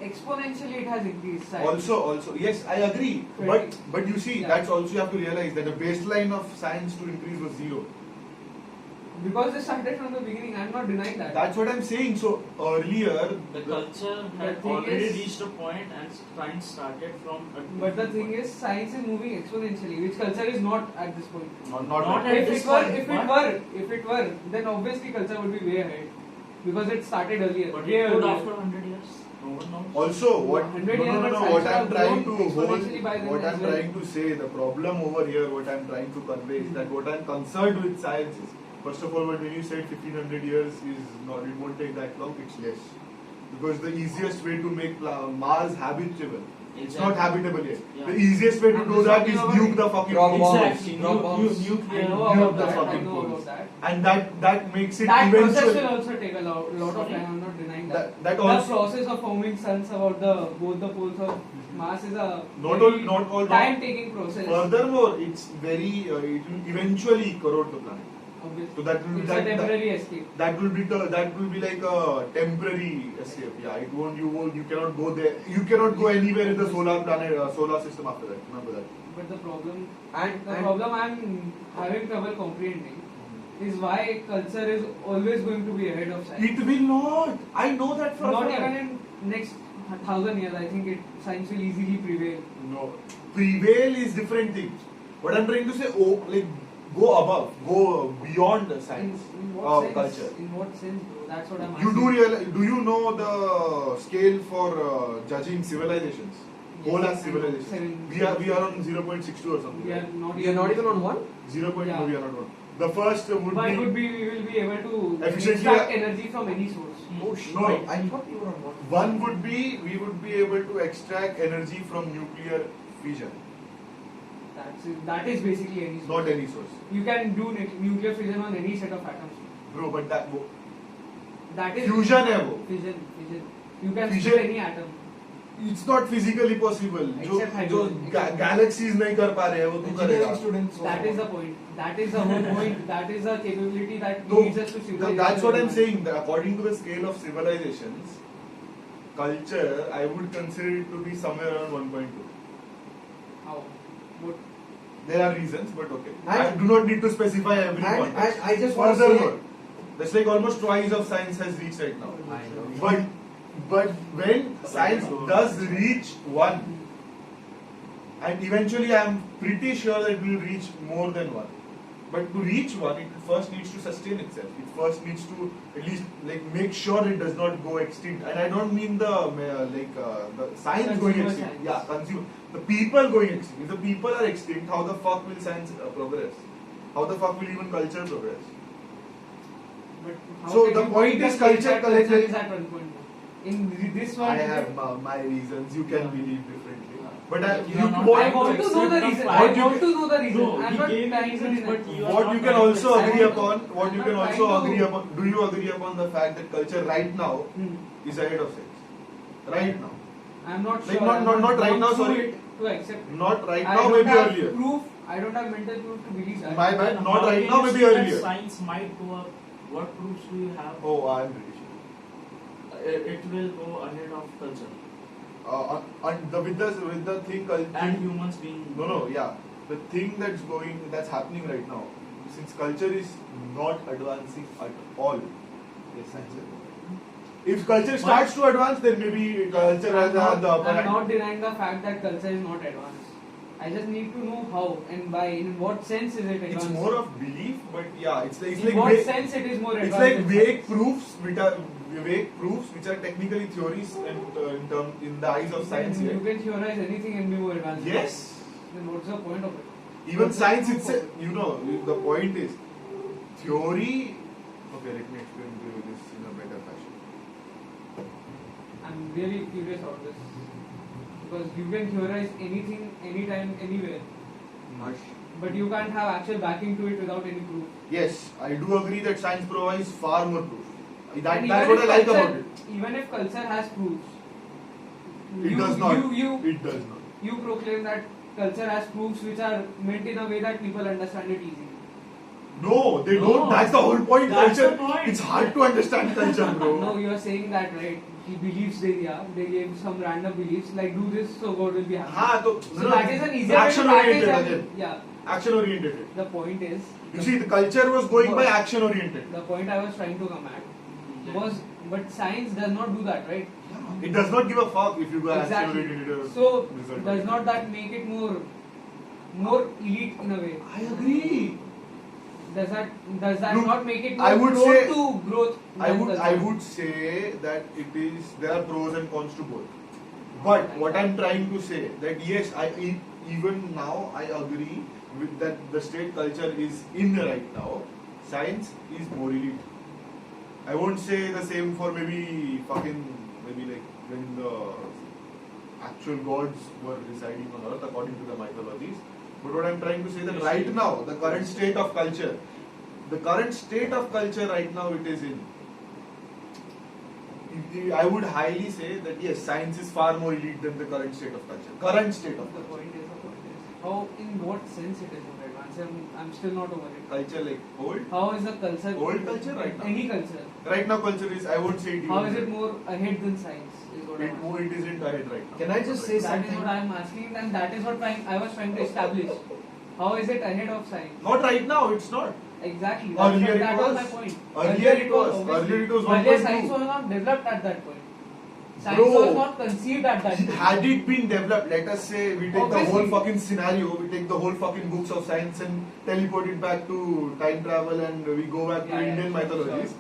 exponentially it has increased. Science. Also, yes, I agree. But you see, Yeah. that's also you have to realize that the baseline of science to increase was 0. Because they started from the beginning. I'm not denying that. That's what I'm saying. So earlier, The culture The had thing already is- reached a point and science started from a But the different thing point. is, science is moving exponentially, which culture is not at this point. not Not right. at If this it were, point, if it were, if it were, then obviously culture would be way ahead because it started earlier. But way it could earlier. after 100 years. No one knows. Also, what 100 no, years no, no, of no, science what I'm have trying grown to hold, exponentially by then what as I'm well. trying to say, the problem over here, what I'm trying to convey is that what I'm concerned with science is, first of all, when you said 1500 years is not, it won't take that long, it's less. Because the easiest way to make Mars habitable, it's not Exactly. habitable yet. Yeah. The easiest way to I'm do just that talking is about nuke the fucking drop poles. bombs. Exactly. Drop bombs. I Nuclear. know Nuke about the that. I fucking know poles. about that. And that makes it That process eventually. will also take a lot of Sorry? time. I'm not denying that. That The also. process of forming suns about both the poles of Mars is a Not very all, not all. time-taking process. Furthermore, it's very, it will eventually corrode the planet. Obviously. So that will It's that, a temporary escape. that will be like a temporary escape. Yeah, it won't. You cannot go there. You cannot go anywhere in the solar system after that. Remember that. But the problem And problem I'm having trouble comprehending is why culture is always going to be ahead of science. It will not. I know that for a Not fact. even in next 1,000 years, I think science will easily prevail. No, prevail is different thing. What I'm trying to say, go above, go beyond the science, In what sense? culture. In what sense, bro? That's what I'm You asking. do realize? Do you know the scale for judging civilizations? Yes, Whole I as know. civilization. Seven. We are on 0.62 or something. We are not you're not even on one? 0. Yeah. No, we are not on. The first would But be. we will be able to Efficiently, extract energy from any source. Oh shit! No. I thought you were on one. One would be we would be able to extract energy from nuclear fission, That is basically any source. not any source. You can do nuclear fission on any set of atoms. Bro, but that That is fusion है वो. Fission. You can Fission- split any atom. It's not physically possible. जो Except hydrogen. galaxies नहीं कर पा रहे हैं वो तू करेगा. students. That is the point. That is the whole point. That is the capability that No, leads us to civilization. that's what I'm saying. That according to the scale of civilizations, culture, I would consider it to be somewhere around 1.2. How? What? There are reasons, but okay. I And- do not need to specify every context. And I just want to say. Furthermore, that's like almost twice of science has reached right now. I know. But when science does reach one, and eventually I'm pretty sure that it will reach more than one. But to reach one, it first needs to sustain itself. It first needs to at least like make sure it does not go extinct. And I don't mean the science Consumer going extinct. science. Yeah, consumer. The people going extinct. If the people are extinct, how the fuck will science progress? How the fuck will even culture progress? But how So can the you point point is that culture collective- is at 1.2? In this one, I have my reasons. You can believe differently. But You are not what, I want to know the reason. I What you want to know the reason. No, I'm he not gave trying to reasons, deny. but you are what not you can trying to also accept agree it. upon, what I'm you can not also trying to- agree upon, do you agree upon the fact that culture right now Hmm. is ahead of science? Right now. I'm not Like sure. not- I'm not- not right gone now, through sorry. it to accept. Not right I now, don't maybe have earlier. Proof. I don't have mental proof to believe that. My bad, Then not how right can now, you maybe say that earlier. Science might go up. What proofs do you have? Oh, I'm pretty sure. It will go ahead of culture With the thing, and humans being. no, yeah. The thing that's happening right now, since culture is not advancing at all, yes, science is. If culture starts to advance, then maybe culture has the upper I'm hand. not denying the fact that culture is not advanced. I just need to know how and by. In what sense is it advanced? It's more of belief, but yeah, it's in like what vague, sense it is more it's advanced? like than vague science? proofs which are technically theories in the eyes of science. You Yet. can theorize anything and be more advanced. Yes, Then what's the point of it? even What's the science proof of itself. it? The point is theory. Okay, let me explain to you this in a better fashion. I'm really curious about this because you can theorize anything, anytime, anywhere, but you can't have actual backing to it without any proof. Yes, I do agree that science provides far more proof. And That's even what I if like culture- about it. Even if culture has proofs, It does not. You It does not. you proclaim that culture has proofs which are meant in a way that people understand it easily. No, they don't. No. That's the whole point. That's Culture. the point. It's hard to understand culture, bro. No, you are saying that, right? The beliefs they gave some random beliefs like do this so God will be happy. हाँ तो So that is an easier way to action practice oriented and- again. Yeah. Action oriented. The point is. You see, the culture was going by action oriented. The point I was trying to come at was, but science does not do that, right? It does not give a fuck if you go action Exactly. oriented. So does not that make it more elite in a way? I agree. Does that Look, not make it I more would prone say- to growth? I than would does I not? would say that it is there are pros and cons to both. But what I'm trying to say that yes, even now I agree with that the state culture is in right now. Science is more elite. I won't say the same for maybe like when the actual gods were residing on earth according to the mythologies. But what I'm trying to say that right now, the current state of culture right now it is in. I would highly say that yes, science is far more elite than the current state of culture. Current state of The culture. point is, how, in what sense it is more advanced? I'm still not over it. Culture like old. How is the culture? Old culture right now. Any culture. Right now culture is, I won't say it. How even is it good. more ahead than science? Is what I'm asking. It isn't ahead right now. Can I just say That is something? what I'm asking, and that is what I was trying to establish. How is it ahead of science? Not right now, it's not. Exactly. Earlier That it was was. my point. Earlier it was. obviously. Earlier it was Earlier 1.2. science was not developed at that point. Science Bro, was not conceived at that point. Had it been developed, let us say we take the Obviously. whole fucking scenario, we take the whole fucking books of science and teleport it back to time travel and we go back to Yeah, Indian sure, mythologies.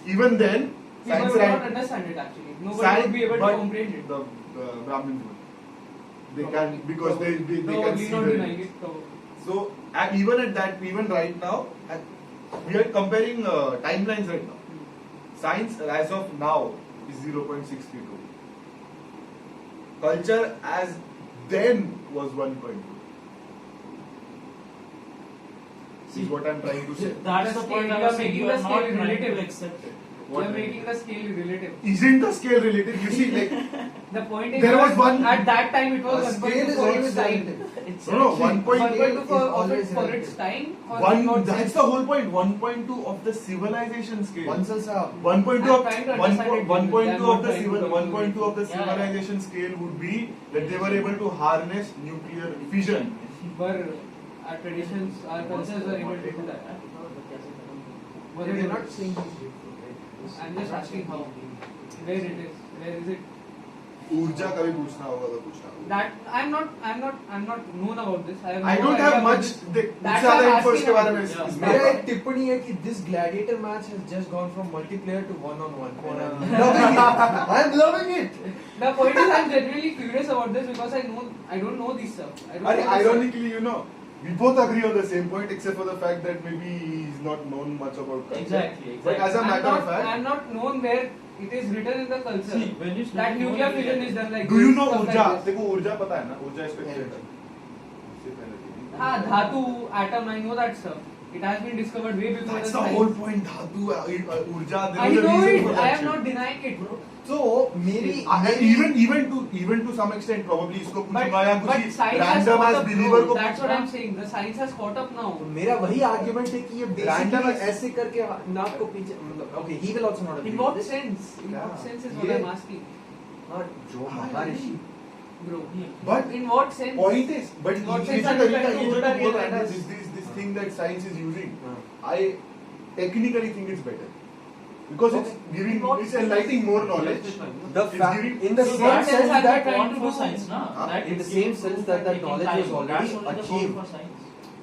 Even then, People science would not ran. understand it actually. Nobody Science, would be able to but comprehend it. The Brahmins would. They Probably. can because they can Probably see not the denying it. Probably. So even at that, even right now, we are comparing timelines right now. Science as of now is 0.632. Culture as then was 1.2. Is what I'm trying to say. That's The the point scale, I you are was saying. making You the are scale not trying relative. to accept it. You are making the scale relative. Isn't the scale relative? You see, like The point is There was that one- at that time it was A 1.2 scale is for its always time. relative. no, 1.2 1.2 for, is always for its relative. time. Or One. not That's since- the whole point. 1.2 of the civilization scale. 1.2 1.2 I'm of trying to understand it. 1.2 I'm of not the trying to do 1.2 of the Yeah. civilization scale would be that they were able to harness nuclear fission. Were our traditions, our cultures were able to do that. Was it They're able not to? saying this. I'm just asking how. Where it is? Where is it? ऊर्जा का भी पूछना होगा तो पूछना होगा. That I'm not known about this. I I no don't idea have about much. this. मुझसे That's ज़्यादा why I'm info asking इसके बारे में about इस- it. इसमें मेरा आता एक है. टिप्पणी है कि this gladiator match has just gone from multiplayer to one-on-one. And I'm loving it. I'm loving it. The point is, I'm genuinely curious about this because I don't know this stuff. I don't And know this ironically, you know, we both agree on the same point except for the fact that maybe he's not known much about culture. Exactly. But as a I'm matter of fact, I'm not known where it is written in the culture See, when you that nuclear fission is done like do you this, know stuff ऊर्जा? like this. देखो ऊर्जा पता है ना? ऊर्जा is हाँ, धातु, atom, I know that stuff. It has been discovered way before That's the the science. whole point. धातु, ऊर्जा. I There was a know reason it. for I that am not shit. denying it, bro. So maybe Even to some extent, probably इसको But, पूछूंगा या but कुछ science has random caught as up. believer Bro. को That's what पूछना. I'm saying. The science has caught up now. तो मेरा वही argument है कि ये Random बेसिकली है. ऐसे करके नाक को पीछे okay he will also not In agree what sense? In what sense is what Yeah. I'm asking, जो महर्षि bro. But In what sense? point is, but In what ये sense जो are you तरीका trying to ये जो order बोल रहा है ना, it? this thing that science is using, हाँ. I technically think it's better because it's giving, In what it's sense? enlightening more knowledge. The It's fact giving- in the So same that sense sense I'm that trying Point to for do- science, na? Huh? That In the is same giving sense proof that taking knowledge time. was already That's only the achieved. point for science.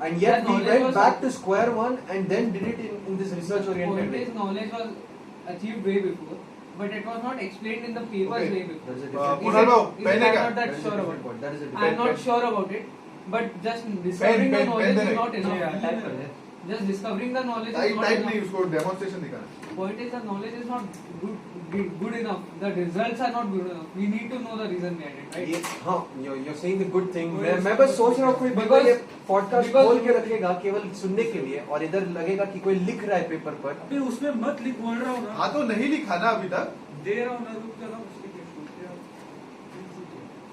and yet That we knowledge went was- back to square one and then did it in this research Point oriented way. is, knowledge was achieved way before, but it was not explained in the papers Okay. way before. That is a Is different Kunal it- bhau, is pen it- hai I'm kya? not that that is a sure different about point. it. That is a I'm different not pen. sure about it, but just discovering the pen knowledge they is रहे. not enough. Yeah, type कर दे. Just discovering the knowledge is type not type नहीं enough. उसको demonstration दिखाना. Point is, the knowledge is not good enough. The results are not good enough. We need to know the reason behind it, ये right? हाँ you're saying the good thing. Good मैं is- मैं बस सोच रहा हूँ कोई बंदा Because- ये पॉडकास्ट because- खोल के रखेगा केवल सुनने के लिए और इधर लगेगा कि कोई लिख रहा है पेपर पर. अबे उसमें मत लिख बोल रहा हूँ ना हाँ तो नहीं लिखा ना अभी तक. दे रहा हूँ ना रुक जा ना उसके लिए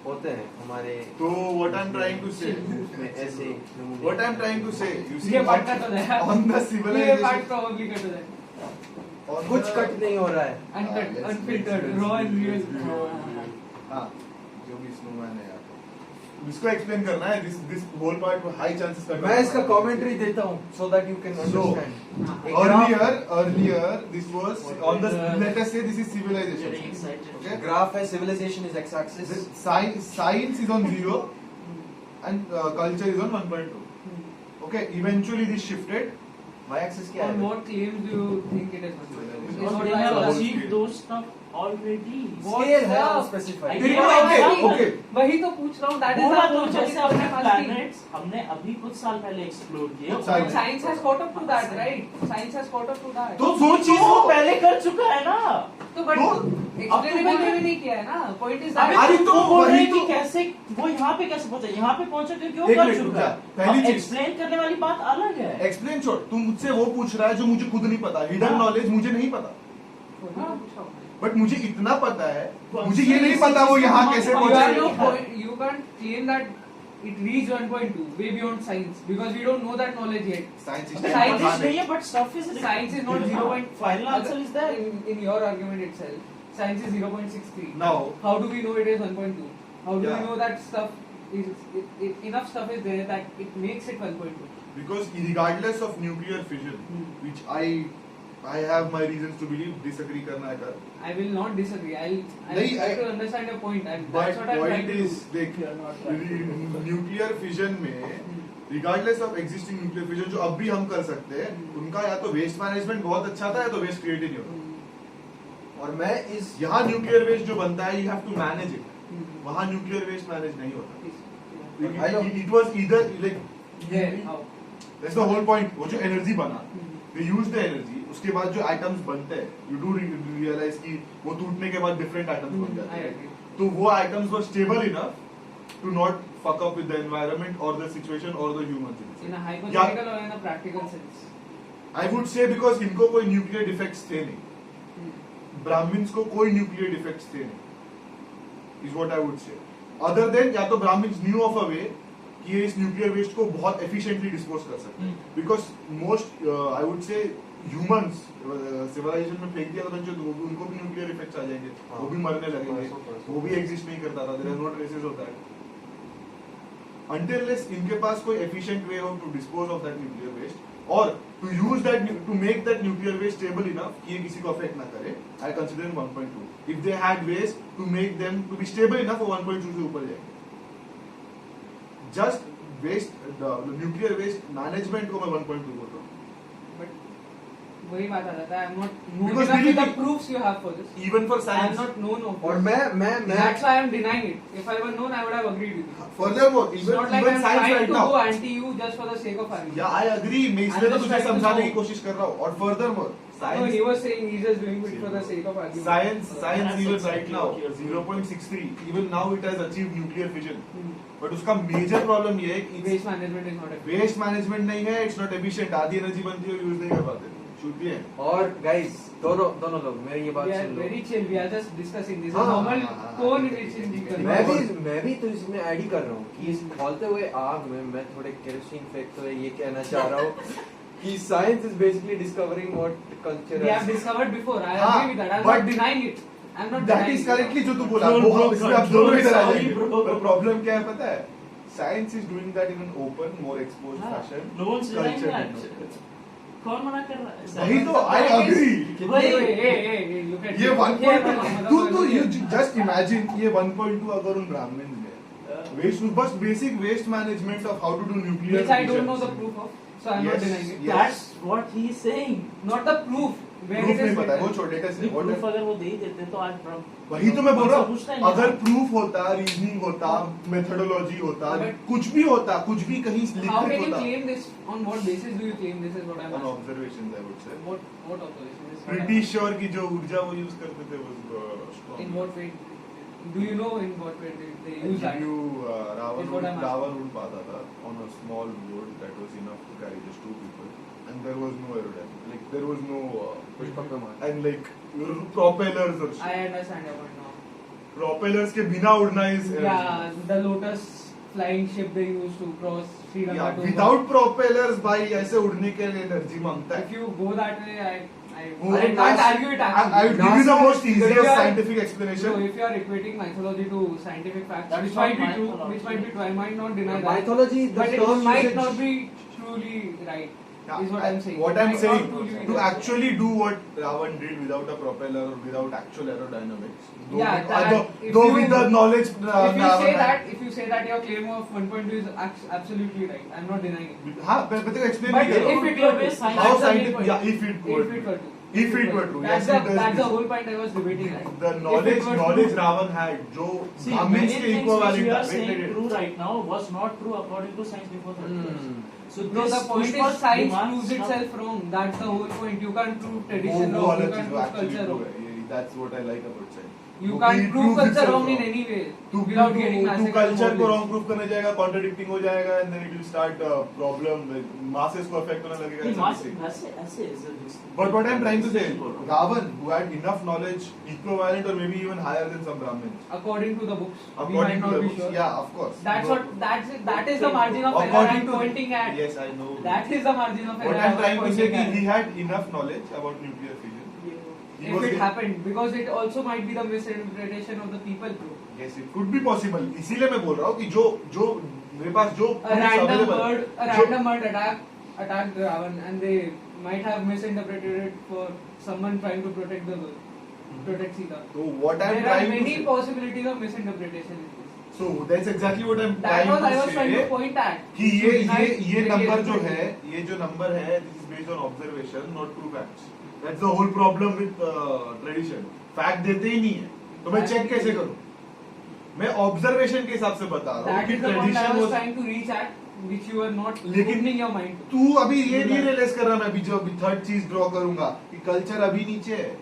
होते हैं हमारे तो what I'm trying to say, उसमें ऐसे नमूने। what I'm trying to say, you see ये part कट हो जाएगा। on the ये part civilization, probably कट हो जाएगा। on कुछ the- कट नहीं हो रहा है। Uncut, let's- unfiltered, let's- raw and real. हाँ, जो भी snowman है यहाँ पे। इसको explain करना है, this whole part को high chances कट मैं इसका कमेंट्री देता हूँ so that you can So, understand। earlier this was on the, let us say this is Getting civilization. excited. Okay? Graph है civilization is x-axis। Science is on 0 and culture is on 1.2. Okay, eventually this shifted. y-axis क्या On है? what claims do you think it is Civilization. Is Because what they I have was asking. achieved those stuff already. Scale है What's up? specified। I Okay, okay. वही तो पूछ रहा हूँ, that is बोला the तो approach जैसे which अपने I'm asking. planets हमने अभी कुछ साल पहले एक्सप्लोर किए कुछ साल Science has caught up to that, right? Science has caught up to that. तो वो चीज वो पहले कर चुका है ना। तो but तो explainable वे भी नहीं किया है ना. Point is that. अरे तो वो बोल रहे वही हैं कि तो- कैसे वो यहाँ पे कैसे पहुंचा, यहाँ पे पहुंचा क्योंकि वो एक कर मिनट रुक चुका जा। है। पहली चीज- एक्सप्लेन करने वाली बात अलग है। एक्सप्लेन छोड़, तू मुझसे वो पूछ रहा है जो मुझे खुद नहीं पता, हिडन हाँ। नॉलेज मुझे नहीं पता, वही तो पूछा हूँ। बट मुझे इतना पता है, मुझे ये नहीं पता वो यहाँ कैसे You पहुंचा। have no point. You can't claim that it reached 1.2 way beyond science because we don't know that knowledge yet. Science Science Knowledge नहीं है, but stuff is Science is not 0. Final answer is there. In your argument itself, science is 0.63. Now, How do we know it is 1.2? How do Yeah. we know that stuff is enough stuff is there that it makes it 1.2? because regardless of nuclear fission, which I have my reasons to believe, disagree करना है कर, I will not disagree. I'll नहीं, try to I- understand your point. And but that's what I'm trying point to is do. देख, You are not trying to do. nuclear fission में regardless of existing nuclear fission जो अब भी हम कर सकते हैं, उनका या तो waste management बहुत अच्छा था या तो waste create ही नहीं होता। और मैं इस यहाँ न्यूक्लियर वेस्ट जो बनता है, you have to manage it. वहाँ न्यूक्लियर वेस्ट मैनेज नहीं होता। It was either like Yeah, how? that's the whole point. वो जो एनर्जी बना, they use the energy. उसके बाद जो आइटम्स बनते हैं, you do realize कि वो टूटने के बाद different आइटम्स बन जाते I हैं। agree. तो वो items were stable enough to not fuck up with the environment or the situation or the humans. In a hypothetical or in a practical sense. I would say because इनको कोई nuclear defects थे नहीं, Brahmins को कोई nuclear defects थे नहीं, is what I would say. Other than या तो Brahmins knew of a way कि ये इस न्यूक्लियर वेस्ट को बहुत एफिशिएंटली डिस्पोज कर सकते हैं, because most I would say humans civilization में फेंक दिया तो बच्चों उनको भी न्यूक्लियर इफेक्ट्स आ जाएंगे, वो भी मरने लगेंगे, वो भी एग्जिस्ट नहीं करता था, there are no traces of that until unless इनके पास कोई efficient way of to dispose of that nuclear waste or to use that to make that nuclear waste stable enough कि ये किसी को affect ना करे, I consider 1.2. If they had ways to make them to be stable enough for 1.2 से ऊपर जाएंगे. Just waste the nuclear waste management को मैं 1.2 बोल रहा हूँ. वही बात आ जाता है. I'm not known Because enough with the really- proofs you have for this. Even for I am science. not known of और this. मैं That's why I am denying it. If I were known, I would have agreed with you. Furthermore, It's not like I even am science trying right to now. go anti you just for the sake of arguing. Yeah, I agree. मैं I'm इसलिए तो just तुझे trying to समझाने know. की कोशिश कर रहा हूँ. और furthermore, No, science. he was saying he's just doing it for the sake of arguing. Science That's even exactly right now what you're saying. 0.63. Even now it has achieved nuclear fission. Hmm. But उसका major problem ये है कि Waste management is not a waste management नहीं है, it's not efficient, आधी energy बनती है और यूज नहीं कर पाते, छूटती है। और गाइस दोनों लोग मेरी ये बात We are soon low. very chill. We are just discussing this. हाँ, A normal हाँ, tone ठीक है, which ठीक है, is ठीक है. मैं भी तो इसमें ऐड ही कर रहा हूँ कि इस खोलते हुए आग में मैं थोड़े केरोसिन फेंकते हुए ये कहना चाह रहा हूँ कि science is basically discovering what culture We have discovered before. I हाँ, agree with that. I'm but not denying it. I'm not that denying is it. Correctly जो तू बोला, Bro, वो bro, इसमें आप bro, दोनों इधर आ sorry, जाएंगे। bro. पर प्रॉब्लम क्या है पता है? Science is doing that in an open, more exposed हाँ, fashion, no one's denying that. Culture. कौन मना कर रहा है? वही तो I agree. Wait, hey, look at ये me. 1.2 तू यू जस्ट इमेजिन ये 1.2 अगर उन ब्राह्मण्स में वेस्ट बस basic waste management of how to do nuclear Which I don't know the proof of, so I'm not Yes, denying it. yes. That's what he's saying. Not the proof. Where proof it नहीं is पता है, वो written. छोटे का नहीं, proof अगर वो दे ही देते तो आज वही तो मैं बोल रहा पूछता ही हूँ, नहीं अगर था। प्रूफ होता, रीजनिंग होता, मेथोडोलॉजी होता, But- कुछ भी होता, कुछ भी कहीं How लिखित can you होता, claim this? On what basis do you claim this? Is what I'm on asking. observations I would say. What observation is? Pretty sure कि जो ऊर्जा वो यूज करते थे was strong. In what way? Do you know in what way did they use that? You Is what I'm asking. Ravan उड़ पाता था on a small board that was enough to carry just two people, and there was no aerodynamic, like there was no Pushpak में मार. and like propellers or I shit. understand your point now. propellers के बिना उड़ना is Yeah, the Lotus flying ship they used to cross Sri Lanka yeah, to without propellers भाई ऐसे उड़ने के लिए एनर्जी मांगता If है. you go that way, I Oh, can't argue it I actually. would give you the most If easiest you are- scientific So explanation. if you are equating mythology to scientific facts, That which is might not be true, mythology. which might be true, I might not deny that. Mythology, the But term it might usage- not be truly right. Yeah, Is what I'm saying. What It I'm might saying, not truly be to right. actually do what Ravan did without a propeller or without actual aerodynamics. Though, Yeah, with, that- though, if though you- with the knowledge If you Ravan say had. that, if you say that your claim of 1.2 is absolutely right, I'm not denying it. हाँ, but देखो explain But भी करो. if it were to, How How that's the main scientific? point. Yeah, if it were If it to. were to. If it were to, That's yes, it the does that's the this. whole point I was debating. Right? The If knowledge it were to- knowledge Ravan had, जो See, many Brahmins के things which equivalent we are था. saying Wait, wait, true wait. right now was not true according to science before that. Hmm. So No, this the point pushback is science demands proves some- itself wrong. That's the whole point. You can't prove वो tradition वो wrong. अलग You चीज can't वो prove actually culture true wrong. है. That's what I like about science. You वो can't it prove proves culture itself wrong in wrong. any way तू without getting to massacred. Culture को for wrong proof करने जाएगा, contradicting हो जाएगा, and then it will start problem, masses को affect होने लगेगा. नहीं, it's a mass- mistake. ऐसे is a But what I'm trying to say, Ravan, who had enough knowledge, equivalent or maybe even higher than some Brahmins, According to the books, we might according to not the be books, sure. yeah, of course. That's No. what that is the margin of error According I'm to pointing at. Yes, I know. That is the margin of error What I'm trying to say pointing is he at. had enough knowledge about nuclear fission. He If was it in- happened, because it also might be the misinterpretation of the people too. Yes, it could be possible. इसीलिए मैं बोल रहा हूँ कि जो जो मेरे पास जो A proofs random available- bird, a जो- random bird attacked Ravan, and they might have misinterpreted it for someone trying to protect the girl, protect Sita. So what I'm There are trying to many say. possibilities of misinterpretation in this. So that's exactly what I'm That trying was I was to trying to say. point at. कि To ये deny number जो reality. है, ये जो number है, this is based on observation, not true facts. That's the whole problem with tradition. Fact देते ही नहीं है, तो मैं चेक कैसे करूँ? मैं ऑब्जर्वेशन के हिसाब से बता रहा हूँ That कि is the point I tradition was was trying to reach at, which you are not लेकिन- opening your mind to. तू अभी ये नहीं रियलाइज कर रहा मैं अभी जो अभी थर्ड चीज ड्रॉ करूंगा कि कल्चर अभी नीचे है.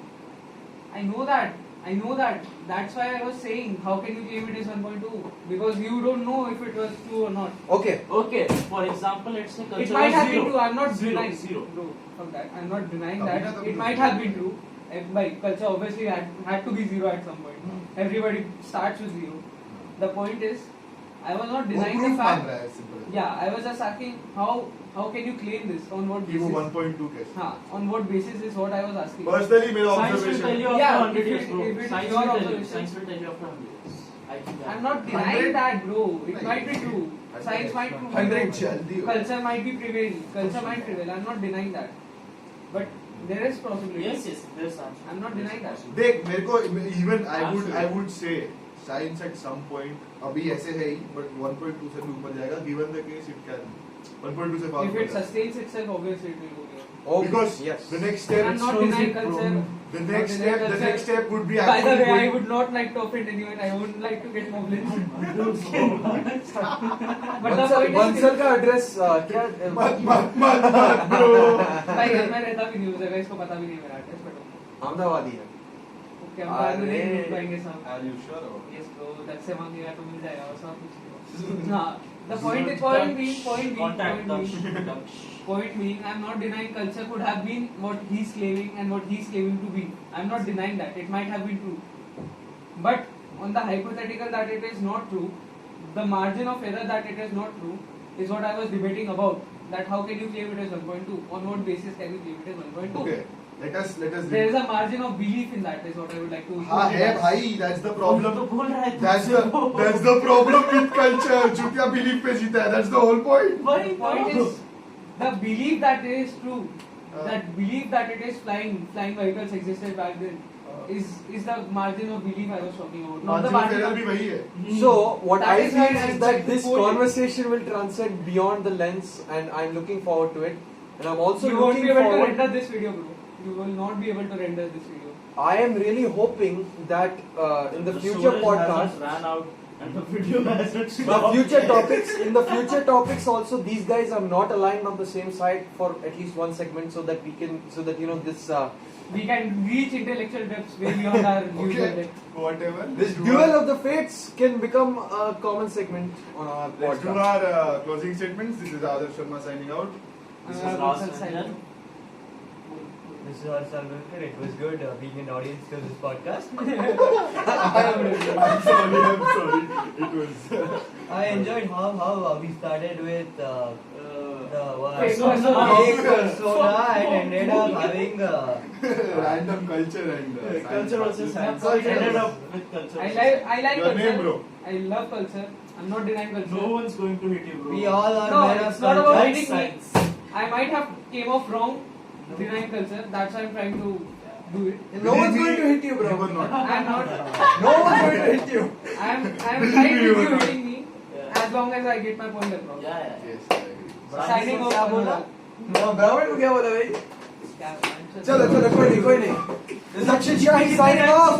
I know that. I know that. That's why I was saying, how can you claim it is 1.2? Because you don't know if it was true or not. Okay. Okay, for example, let's say culture It might was have been zero. true. I'm not Zero, denying. zero. Bro, from that, I'm not denying Abhi na that. tabhi It na might zero. have been true. By culture, obviously, had to be zero at some point. Everybody starts with zero. The point is, I was not वो denying proof the मान fact. रहा है simple. Yeah, I was just asking how can you claim this on what कि वो basis? 1.2 कैसे? हाँ, on what basis is what I was asking. Personally मेरा Science will tell observation. you after Yeah, 100 if years, it- bro. if it's Science your will tell you. observation. Science will tell you after 100 years. I think that. I'm not denying 100? that, bro. It Right. might be true. Science might prove 100 it. जल्दी हो. Culture might be prevail. Culture might prevail. I'm not denying that. But there is possibility. Yes, yes, there's answer. I'm not denying that. देख मेरे को even I Absolutely. would say science at some point अभी ऐसे है ही but 1.2 से भी ऊपर जाएगा given the case it can 1.2 से far If ऊपर it जाएगा. sustains itself, obviously it will go there. Okay. Because yes. the next step I'm not denying culture. the Not next denying step the culture. next step would be By the actually way, I going- would not like to offend anyone. I wouldn't like to get mobbed. But the point Bansal is, का address क्या मत bro. भाई घर में रहता भी नहीं हो जाएगा. इसको पता भी नहीं है मेरा एड्रेस. बट अहमदाबादी है. ओके, हम बाद में अरे। नहीं मिल पाएंगे सब. Are you sure about it? Yes, bro. That's से मांगेगा तो मिल जाएगा. वैसा कुछ नहीं. हाँ. The point being, Contact Daksh. point being, I'm not denying culture could have been what he's claiming and what he's claiming to be. I'm not denying that. It might have been true. But on the hypothetical that it is not true, the margin of error that it is not true is what I was debating about. That how can you claim it as 1.2? On what basis can you claim it as 1.2? Okay, let us There is a margin of belief in that is what I would like to हाँ है भाई, that's the problem. तो बोल रहा है That's the problem with culture. Chutia belief पे जीता है. That's the whole point. The point is the belief that it is true, that belief that it is flying vehicles existed back then is the margin of belief I was talking about. Not the Margin of margin error of भी वही है. So what That I is why feel I'm is trying that to this quote it. conversation will transcend beyond the lens, and I'm looking forward to it. And I'm also you won't looking be able to forward. render this video, bro. You will not be able to render this video. I am really hoping that in the future storage podcast, hasn't ran out and the video hasn't the stopped. future topics, in the future topics also, these guys are not aligned on the same side for at least one segment, so that we can, so that you know this We can reach intellectual depths way beyond our usual Okay, depth. whatever. this duel of the fates can become a common segment on our Let's do podcast. our closing statements. This is Adarsh Sharma signing out. This Uh, is Ross Russell Sandler. Silent. This is Harsh Salvankar. It was good being an audience to this podcast. I'm sorry. It was. I enjoyed how we started with the Fake fake persona and ended up having Random culture and Culture versus science. Culture. Ended up with culture. I like Your culture. name, bro. I love culture. I'm not denying culture. No one's going to hit you, bro. we all are No, men of it's not about culture. hitting me. Science. I might have came off wrong denying culture. That's why I'm trying to do it. No one's going to hit you, You bro. were not. I'm not. No one's going to hit you. I'm fine with you hitting me Yeah. as long as I get my point across. Yeah. Yes, I agree. Signing off. क्या बोला? ब्राह्मण को क्या बोला भाई? क्या- चलो कोई नहीं. This is Akshay Shah signing off.